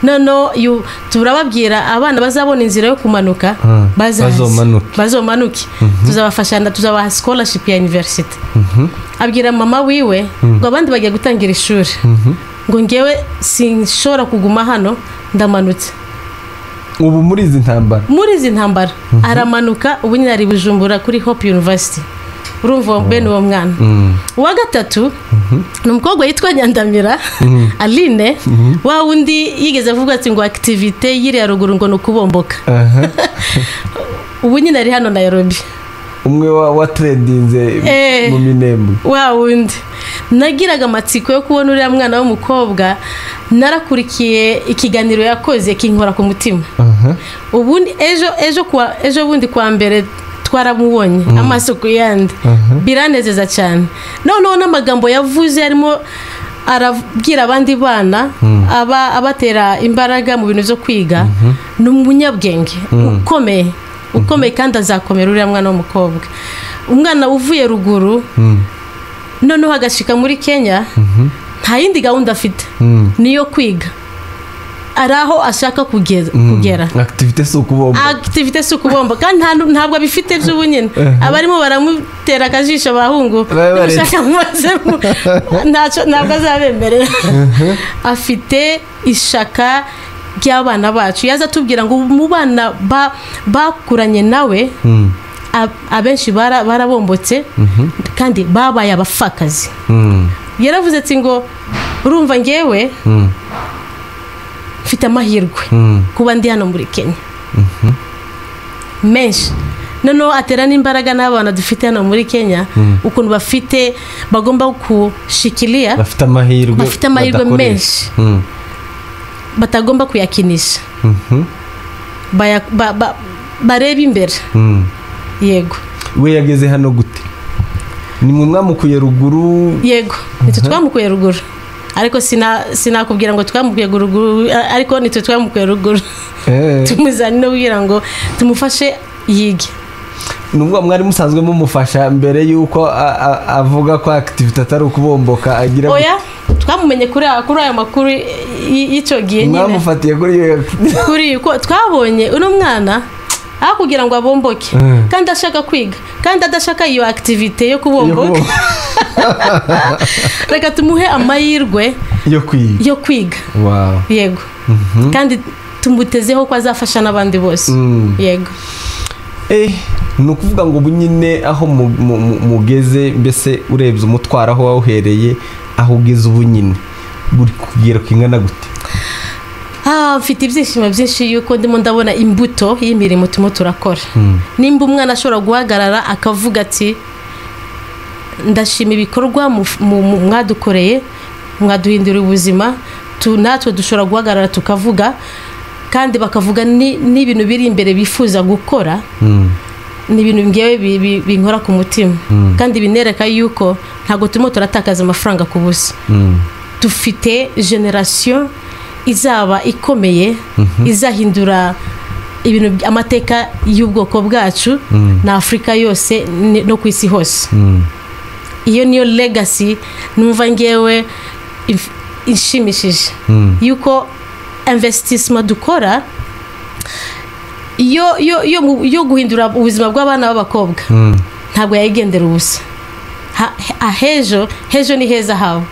no turababwira abana bazabona inzira yo kumanuka bazomanuke tuzabafashana tuzabaha scholarship ya university abwira mama wiwe ngo abandi bagiye gutangira ishuri ngo ngewe sinshobora kuguma hano ndamanutse ubu muri izi ntambara aramanuka ubu nyine ari Bujumbura kuri Hope University urumva bene uwo mwana uwa gatatu ni umukobwa yitwa Nyandamira Aline wa wundi yigeze avuga ati ngo activité yiri ya ruguru ngo nukubomboka ubu nyine ari hano Nairobi umwe wa trendinze mu Minembwe wa wundi nagiraga amatsiko yo kubona uriya mwana w'umukobwa narakurikiye ikiganiro yakoze kinkora ku mutima ubundi ejo bundi kwa mbere twaramubonye amasuku yandi biranezeza cyane noneho n'amagambo yavuze arimo arabwira abandi bana abatera imbaraga mu bintu byo kwiga n'umunyabwenge ukomeye kandi azakomera uriya mwana w'umukobwa umwana uvuye ruguru noneho agashika muri Kenya nta yindi gahunda afite niyo kwiga araho ashaka kugera activité sukubomba kandi ntabwo abifite by'ubunyene abarimo baramutera akajisho abahungu bashaka mumazemo ntabwo azabemerera afite ishaka ry'abana bacu yaza tubwira ngo mu bana bakuranye nawe abenshi barabombotse kandi babaye abafakazi yaravuze ati ngo urumva ngewe mfite amahirwe kuba ndi hano muri Kenya menshi noneho atera n'imbaraga n'abana dufite hano muri Kenya ukuntu bafite bagomba kushikilia bafite amahirwe menshi batagomba kuyakinisha bareba imbere yego we yageze hano gute ni mwe mwamukuye ruguru yego nitwe twamukuye ruguru ariko sinakubwira ngo twamukuye ruguru ariko nitwe twamukuye ruguru tumuzanye no kugira ngo tumufashe yige nubwo mwari musanzwe mumufasha mbere yuko avuga ko activity atari ukubomboka agira oya twamumenye kuri ayo makuru y'icyo gihe nyine mwamufatiye kuri ko twabonye uno mwana aho kugira ngo abomboke kandi ashaka kwiga kandi adashaka iyo activity yo kubomboka reka tumuhe amahirwe yo kwiga wow yego kandi tumutezeho ko azafasha n'abandi bose yego ni ukuvuga ngo nyine aho mugeze mbese urebye umutwaro aho wawuhereye aho ugeze ubu nyine buri kugera kingana gute mfite ibyishimo byinshi yuko ndimo ndabona imbuto y'imirimo turimo turakora nimba umwana ashobora guhagarara akavuga ati ndashima ibikorwa mwadukoreye mwaduhindura ubuzima natwe dushobora guhagarara tukavuga kandi bakavuga n'ibintu biri imbere bifuza gukora ni ibintu ngewe binkora ku mutima kandi binereka yuko ntabwo turimo turatakaza amafaranga ku busa dufite generation izaba ikomeye izahindura ibintu amateka y'ubwoko bwacu na Afrika yose no ku isi hose iyo niyo legacy numva ngewe ishimishije yuko investissement dukora yo guhindura ubuzima bw'abana b'abakobwa ntabwo yayigendera ubusa hejo ni heza hawe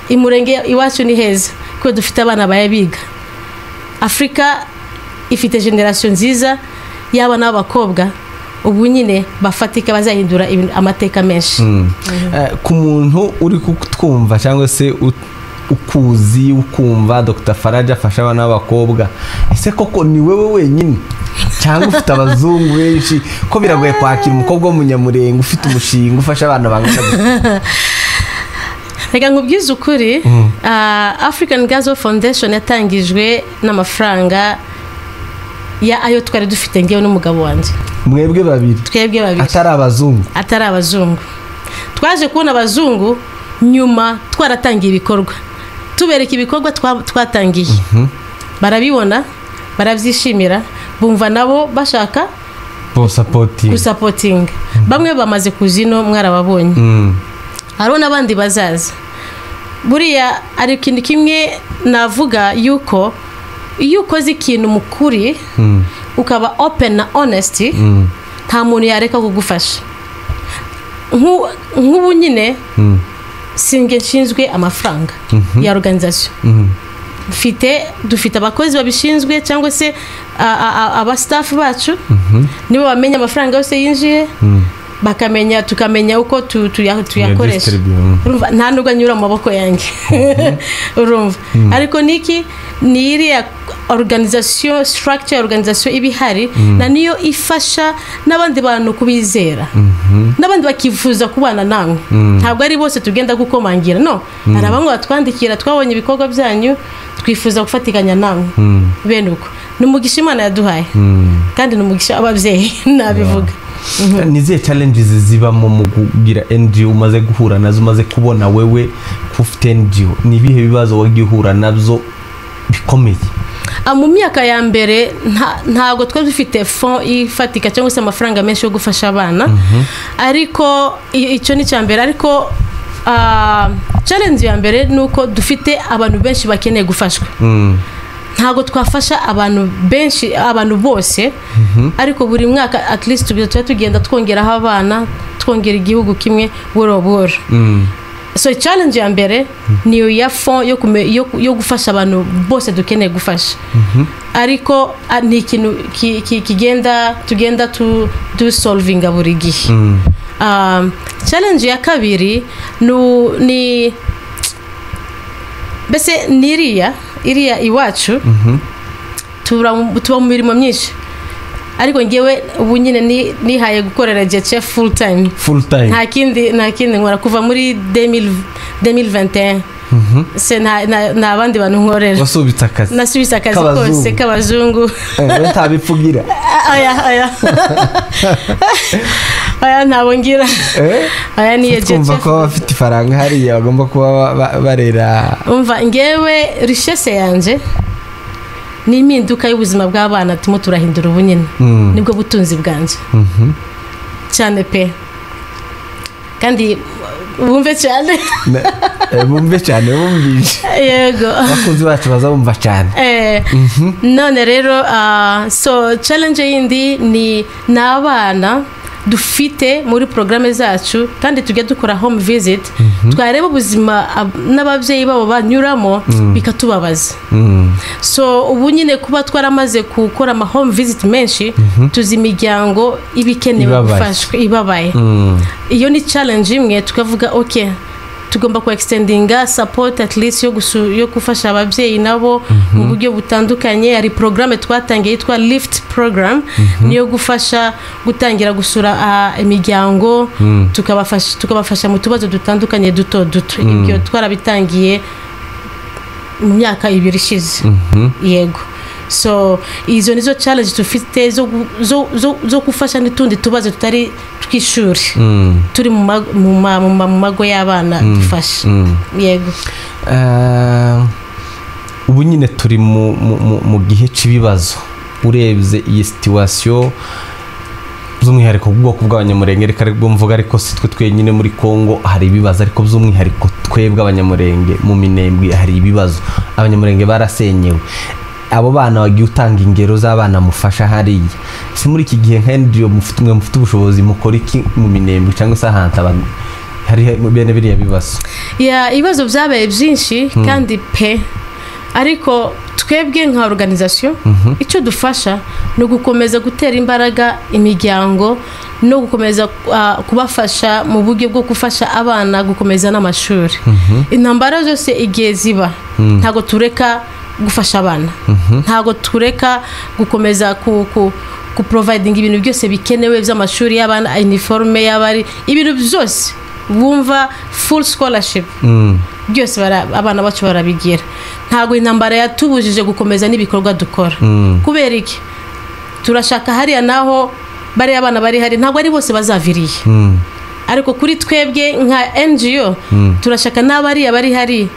imurenge iwacu ni heza kuko dufite abana bayabiga Afrika ifite generation nziza y'abana b'abakobwa ubu nyine bafatika bazahindura amateka menshi ku muntu uri kutwumva cyangwa se ukuzi ukumva Dr. Faraja afasha abana b'abakobwa ese koko ni wewe wenyine cyangwa ufite abazungu benshi ko biragoye kwakira umukobwa w'umunyamurenge ufite umushinga ufasha abana bangana reka nkubwize ukuri African Girls Foundation yatangijwe n'amafaranga ayo twari dufite ngewe n'umugabo wanjye twebwe babiri atari abazungu twaje kubona abazungu nyuma twaratangiye ibikorwa tubereka ibikorwa twatangiye barabibona barabyishimira bumva nabo bashaka supporting bamwe bamaze kuzino mwarababonye hariho n'abandi bazaza buriya ari ikintu kimwe navuga yuko iyo ukoze ikintu mukuri ukaba open na honesty nta muntu yareka kugufasha nk'ubu nyine singe nshinzwe amafaranga ya organisation dufite abakozi babishinzwe cyangwa se aba staff bacu nibo bamenya amafaranga yose yinjiye tukamenya uko tuyakoresha nta nubwo anyura mu maboko yanjye urumva ariko niki ni iriya organisation structure organisation ibihari na niyo ifasha n'abandi bantu kubizera n'abandi bakifuza kubana nawe ntabwo ari bose tugenda gukomangira no hari abamwe batwandikira twabonye ibikorwa byanyu twifuza gufatikanya nawe bene uko ni umugisha Imana yaduhaye kandi ni umugisha ababyeyi nabivuga nizihe challenges zibamo mu kugira NGO umaze guhura nazo umaze kubona wewe kufite NGO ni ibihe bibazo wagiye uhura nabyo bikomeye mu myaka ya mbere ntabwo twari dufite fond ifatika cyangwa se amafaranga menshi yo gufasha abana ariko icyo ni cyambere ariko challenge ya mbere nuko dufite abantu benshi bakeneye gufashwa ntago twafasha abantu benshi abantu bose ariko buri mwaka at least tugenda twongeraho abana twongera igihugu kimwe buhoro so challenge ya mbere niyo ya fond yo gufasha abantu bose dukeneye gufasha ariko ni ikintu tugenda do solving buri gihe challenge ya kabiri ni bese iriya iwacu tuba mu mirimo myinshi ariko ngewe ubu nyine nihaye gukorera GCF full time nta kindi nkora kuva muri 2021 se nta bandi bantu nkorera wasubitse akazi kose k'abazungu ntabipfugira aya ntabwo ngira aya niye GCF twumva ko bafite ifaranga hariya bagomba kuba barera umva ngewe richesse yanje ni impinduka y'ubuzima bw'abana turimo turahindura ubu nyine nibwo butunzi bwanjye cyane pe kandi bumve cyane bumvishe yego abakunzi bacu bazabumva cyane none rero so challenge yindi ni n'abana dufite muri programme zacu kandi tujya dukora home visit twareba ubuzima n'ababyeyi babo banyuramo bikatubabaza so ubu nyine kuba twaramaze gukora ama home visit menshi tuzi imiryango ibikenewe gufashwa ibabaye iyo ni challenge imwe tukavuga okay tugomba ku extendinga support at least yo gufasha ababyeyi nabo mu buryo butandukanye ari programme twatangiye yitwa lift program niyo gufasha gutangira gusura imiryango tukabafasha mu tubazo dutandukanye duto ibyo twarabitangiye mu myaka 2 ishize yego so izo nizo challenge tufite zo gufasha n'itundi tubazo tutari twishuri turi mu mago y'abana dufasha yego ubu nyine turi mu gihe cy'ibibazo urebye iyi situation by'umwihariko ubwoko bw'abanyamurenge reka mvuga ariko si twe twenyine muri Kongo hari ibibazo ariko by'umwihariko twebwe abanyamurenge mu Minembwe hari ibibazo abanyamurenge barasenyewe abo bana bagiye utanga ingero z'abana mufasha hariya si muri iki gihe kandi mufite ubushobozi mukora iki mu Minembwe cyangwa se ahantu abantu hari bene biriya bibazo ibibazo byabaye byinshi kandi pe ariko twebwe nka organisation icyo dufasha no gukomeza gutera imbaraga imiryango no gukomeza kubafasha mu buryo bwo gufasha abana gukomeza n'amashuri intambara zose igihe ziba ntago tureka gufasha abana ntago tureka gukomeza ku providing ibintu byose bikenewe by'amashuri y'abana uniforme y'abari ibintu byose bumva full scholarship byose abana bacu barabigira ntago intambara yatubujije gukomeza n'ibikorwa dukora kubera iki turashaka hariya naho bari abana bari hari ntago ari bose bazaviriye ariko kuri twebwe nka NGO turashaka n'abari hari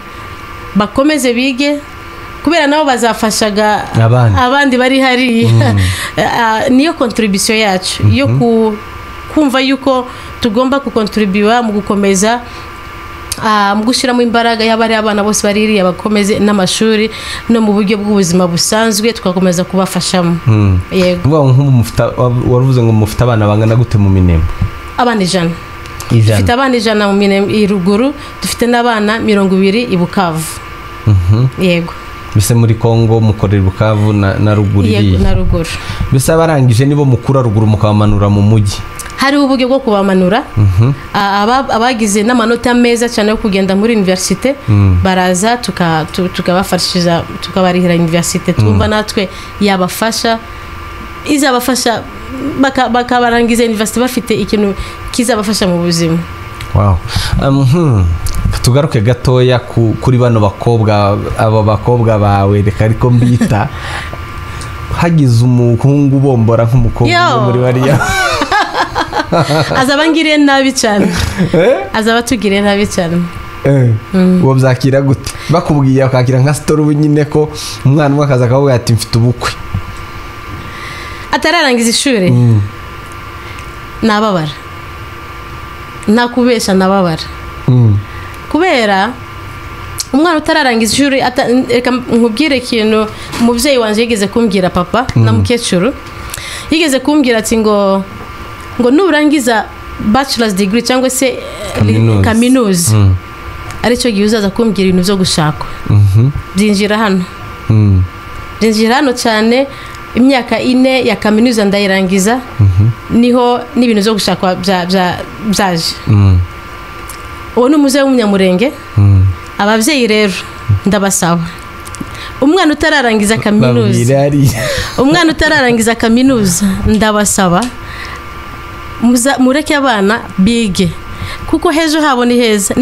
bakomeze bige kubera nabo bazafashaga abandi bari hari niyo contribution yacu yo kumva yuko tugomba kukontribuwa mu gukomeza mu gushyiramo imbaraga y'abari abana bose baririya bakomeze n'amashuri no mu buryo bw'ubuzima busanzwe tugakomeza kubafashamo yego waruvuze ngo mufite abana bangana gute mu Minembwe abana 100 dufite abana 100 mu Minembwe iruguru dufite n'abana 20 i Bukavu yego bise muri Kongo mukorera Bukavu na ruguru yego na ruguru bise abarangije nibo mukura ruguru mukabamanura mu mujyi hari uburyo bwo kubamanura abagize n'amanota meza cyane yo kugenda muri universite baraza tukabafashiza tukabarihira universite twumva natwe yabafasha izabafasha bakabarangiza universite bafite ikintu kizabafasha mu buzima wow tugaruke gatoya kuri bano bakobwa bawe reka ariko mbita hagize umuhungu bombora nk'umukobwa muri bariya azabangiriye nabi cyane azabatugiriye nabi cyane uwo byakira gute bakubwiye akakira nka story nyine ko umwana umwe akaza akavuga ati mfite ubukwe atararangiza ishuri nababara nakubesha nababara kubera umwana utararangiza ishuri reka nkubwire ikintu umubyeyi wanjye yigeze kumbwira papa na mukecuru yigeze kumbwira ati ngo nurangiza bachelor's degree cyangwa se kaminuza aricyo gihe uzaza kumbwira ibintu byo gushaka byinjira hano cyane imyaka 4 ya kaminuza ndayirangiza niho n'ibintu byo gushaka byaje uwo ni umuze w'umunyamurenge ababyeyi rero ndabasaba umwana utararangiza kaminuza ndabasaba mureke abana bige kuko hejo habo ni heza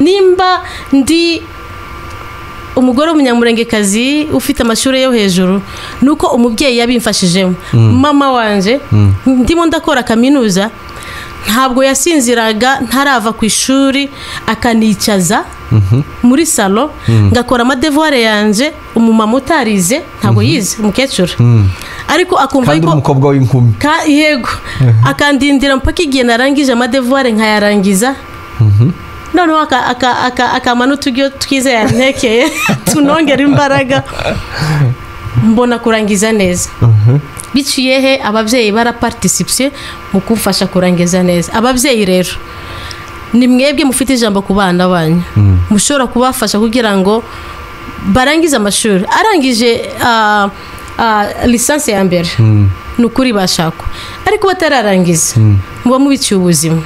nimba ndi umugore w'umunyamurengekazi ufite amashuri yo hejuru nuko umubyeyi yabimfashijemo mama wanje ndimo ndakora kaminuza ntabwo yasinziraga ntarava ku ishuri akanicaza muri salo ngakora amadevoir yanje umumama utarize ntabwo yize umukecuru ariko akumva ko umukobwa w'inkumi yego akandindira mpaka igihe narangije amadevoir nkayarangiza noneho akamana utugyo twize yantekeye tunongera imbaraga mbona kurangiza neza biciye he ababyeyi baraparticipye mu kumfasha kurangiza neza ababyeyi rero ni mwebwe mufite ijambo ku bana banyu mushobora kubafasha kugira ngo barangize amashuri arangije lisansi ya mbere nukuri bashaka ariko batararangiza muba mubiciye ubuzima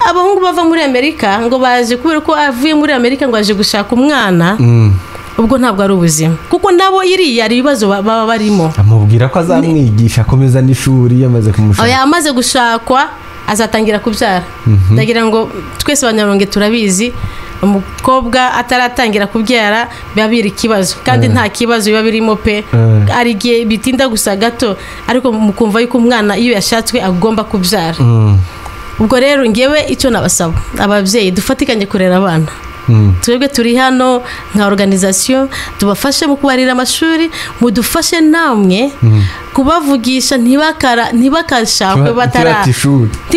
abahungu bava muri Amerika ngo baje kubera ko avuye muri Amerika ngo aje gushaka umwana ubwo ntabwo ari ubuzima kuko nabo iriya ari ibibazo baba barimo amubwira ko azamwigisha akomeza n'ishuri yamaze kumushaka yamaze gushakwa azatangira kubyara ndagira ngo twese abanyaronge turabizi umukobwa ataratangira kubyara biba biri ikibazo kandi nta kibazo biba birimo pe ari gihe bitinda gusa gato ariko mukumva yuko umwana iyo yashatswe agomba kubyara ubwo rero ngewe icyo nabasaba ababyeyi dufatikanye kurera abana twebwe turi hano nka organisation tubafashe mu kubarira amashuri mudufashe namwe kubavugisha ntibakashakwe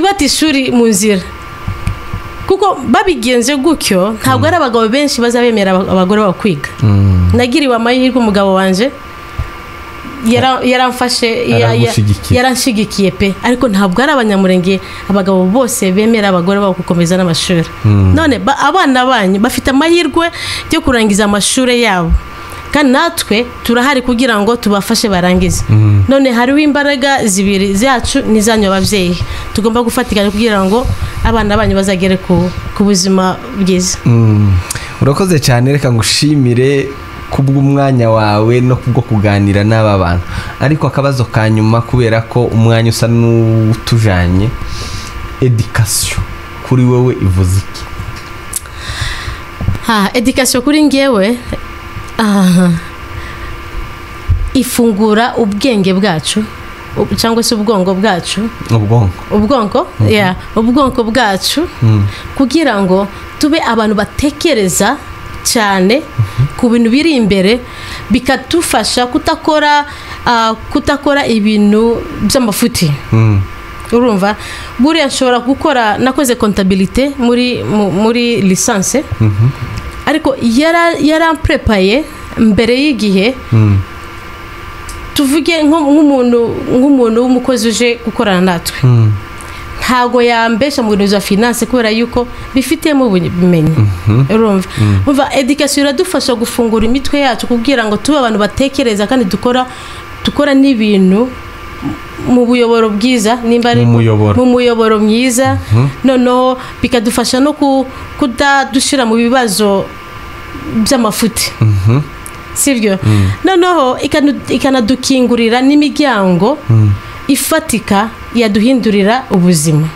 batishuri mu nzira kuko babigenze gutyo ntabwo ari abagabo benshi bazabemera abagore babo kwiga nagiriwe amahirwe umugabo wanje yaramfashe yaranshigikiye pe ariko ntabwo ari abanyamurenge abagabo bose bemera abagore babo gukomeza n'amashuri none abana banyu bafite amahirwe yo kurangiza amashuri yabo kandi natwe turahari kugira ngo tubafashe barangize none hariho imbaraga zibiri zacu n'izanyu ababyeyi tugomba gufatikanya kugira ngo abana banyu bazagere ku buzima bwiza urakoze cyane reka ngushimire kubw'umwanya wawe no kubwo kuganira n'aba bantu ariko akabazo ka nyuma kubera ko umwanya usa n'utujanye education kuri wowe ivuze iki education kuri ngewe ifungura ubwenge bwacu cyangwa se ubwonko bwacu ubwonko bwacu kugira ngo tube abantu batekereza cyane ku bintu biri imbere bikadufasha kutakora ibintu by'amafuti urumva buriya nshobora gukora nakoze comptabilité muri lisansi ariko yaramprepaye mbere y'igihe tuvuge nk'umuntu w'umukozi uje gukorana natwe ntago yambesha mu bintu bya finance kubera yuko bifitemo ubumenyi urumva education iradufasha gufungura imitwe yacu kugira ngo tube abantu batekereza kandi dukora n'ibintu mu buyoboro bwiza nimba ari mu muyoboro mwiza noneho bikadufasha no kudadushira mu bibazo by'amafuti sibyo noneho ikanadukingurira n'imiryango ifatika yaduhindurira ubuzima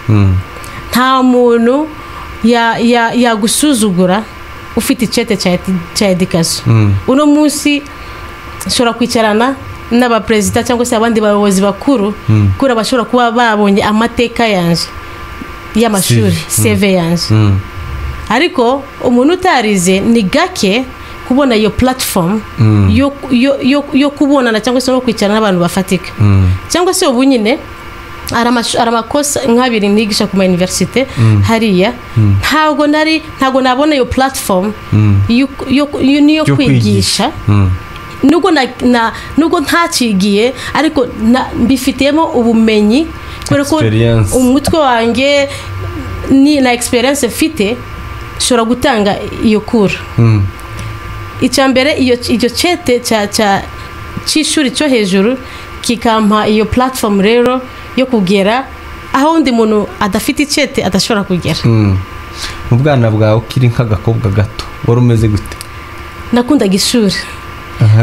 nta muntu yagusuzugura ufite icyete cya education uno munsi nshobora kwicarana n'abaperezida cyangwa se abandi bayobozi bakuru kuri abashobora kuba babonye amateka yanje y'amashuri CV yanje ariko umuntu utarize ni gake kubona iyo platform yo kubonana cyangwa se no kwicarana n'abantu bafatika cyangwa se ubu nyine aramakosa nk'abiri nigisha ku universite hariya ntago nabona iyo platform yo kwigisha nubwo ntacigiye ariko mbifitemo ubumenyi kubera ko umutwe wanjye na experience mfite shobora gutanga iyo kura icyambere iyo cete cy'ishuri cyo hejuru kikampa iyo platform rero yo kugera aho undi muntu adafite icyete adashobora kugera mu bwana bwawe ukiri nk'agakobwa gato wari umeze gute nakundaga ishuri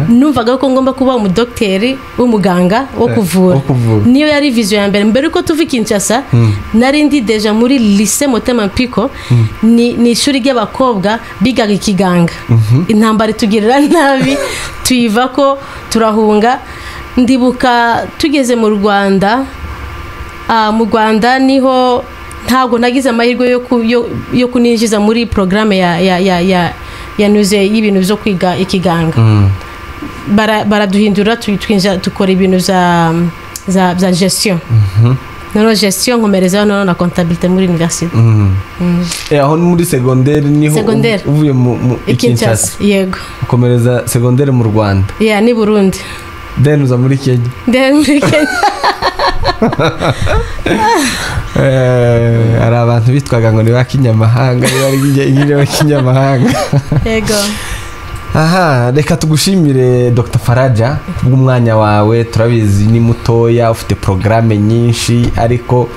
numvaga ko ngomba kuba umudokiteri w'umuganga wo kuvura niyo yari vision ya mbere ko tuva Kinshasa nari ndi deja muri lycée Motema Mpiko ni ishuri ry'abakobwa bigaga ikiganga intambara tugirira nabi tuyiva ko turahunga ndibuka tugeze mu Rwanda niho ntabwo nagize amahirwe yo kuninjiza muri programme ya nuze y'ibintu byo kwiga ikiganga baraduhindura tukora ibintu za gestion gestion nkomereza na comptabilité muri université aho muri secondaire niho uvuye mu Kinshasa yego ukomereza secondaire mu Rwanda ni Burundi uza muri Kenya hari abantu bitwaga ngo ni ba kinyamahanga bari kinyamahanga yego reka tugushimire Dr Faraja kubw'umwanya wawe turabizi ni mutoya ufite programme nyinshi ariko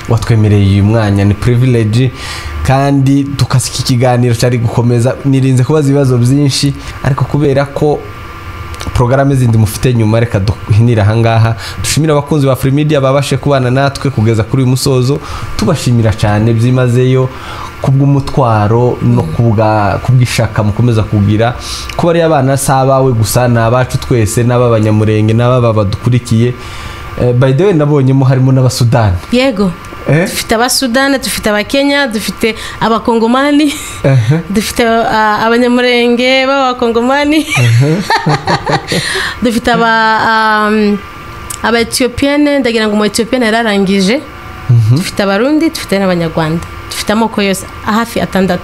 watwemereye uyu mwanya ni privilege kandi tukasika ikiganiro cyari gukomeza nirinze kubaza ibibazo byinshi ariko kubera ko programme zindi mufite nyuma reka duhinira hangaha dushimira abakunzi ba Free Media babashe kubana natwe kugeza kuri uyu musozo tubashimira cyane byimazeyo kubw'umutwaro no kubwishaka mukomeza kugira kuba ari abana sabawe gusa nabacu twese n'ababanyamurenge n'ababa badukurikiye by the way nabonyemo harimo n'abasudani yego dufite abasudani dufite abakenya dufite abakongomani dufite abanyamurenge b'abakongomani dufite aba-Ethiopienne ndagira ngo mu-Ethiopienne yararangije dufite abarundi dufite n'abanyarwanda dufite amoko yose hafi 6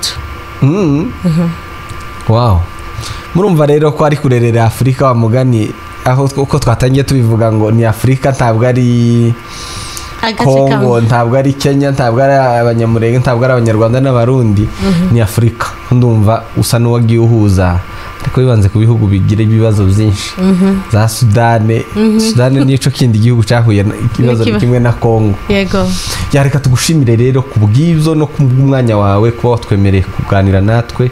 wow murumva rero ko ari kurerera Afrika wa mugani aho uko twatangiye tubivuga ngo ni Afrika ntabwo ari Kongo ntabwo ari Kenya ntabwo ari abanyamurenge ntabwo ari abanyarwanda n'abarundi ni Afrika ndumva usa n'uwagiye uhuza ariko bibanze ku bihugu bigira ibibazo byinshi za Sudane nico kindi gihugu cyahuye ikibazo kimwe na Kongo yego yareka tugushimire rero kubwizo no kumwanya wawe kuba watwemereye kuganira natwe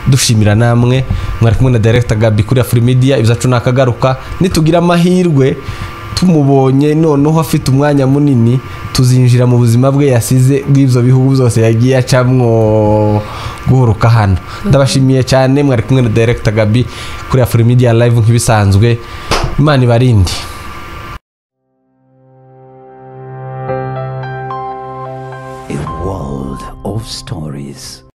dushimira namwe mwari kumwe na Director Gabi kuri Free Media ibizacu nakagaruka nitugira amahirwe tumubonye noneho afite umwanya munini tuzinjira mu buzima bwe yasize bw'ivyo bihugu byose yagiye acamwo guhuruka hano ndabashimiye cyane mwari kumwe na Director Gabi kuri Free Media live nk'ibisanzwe Imana ibarindi A world of stories.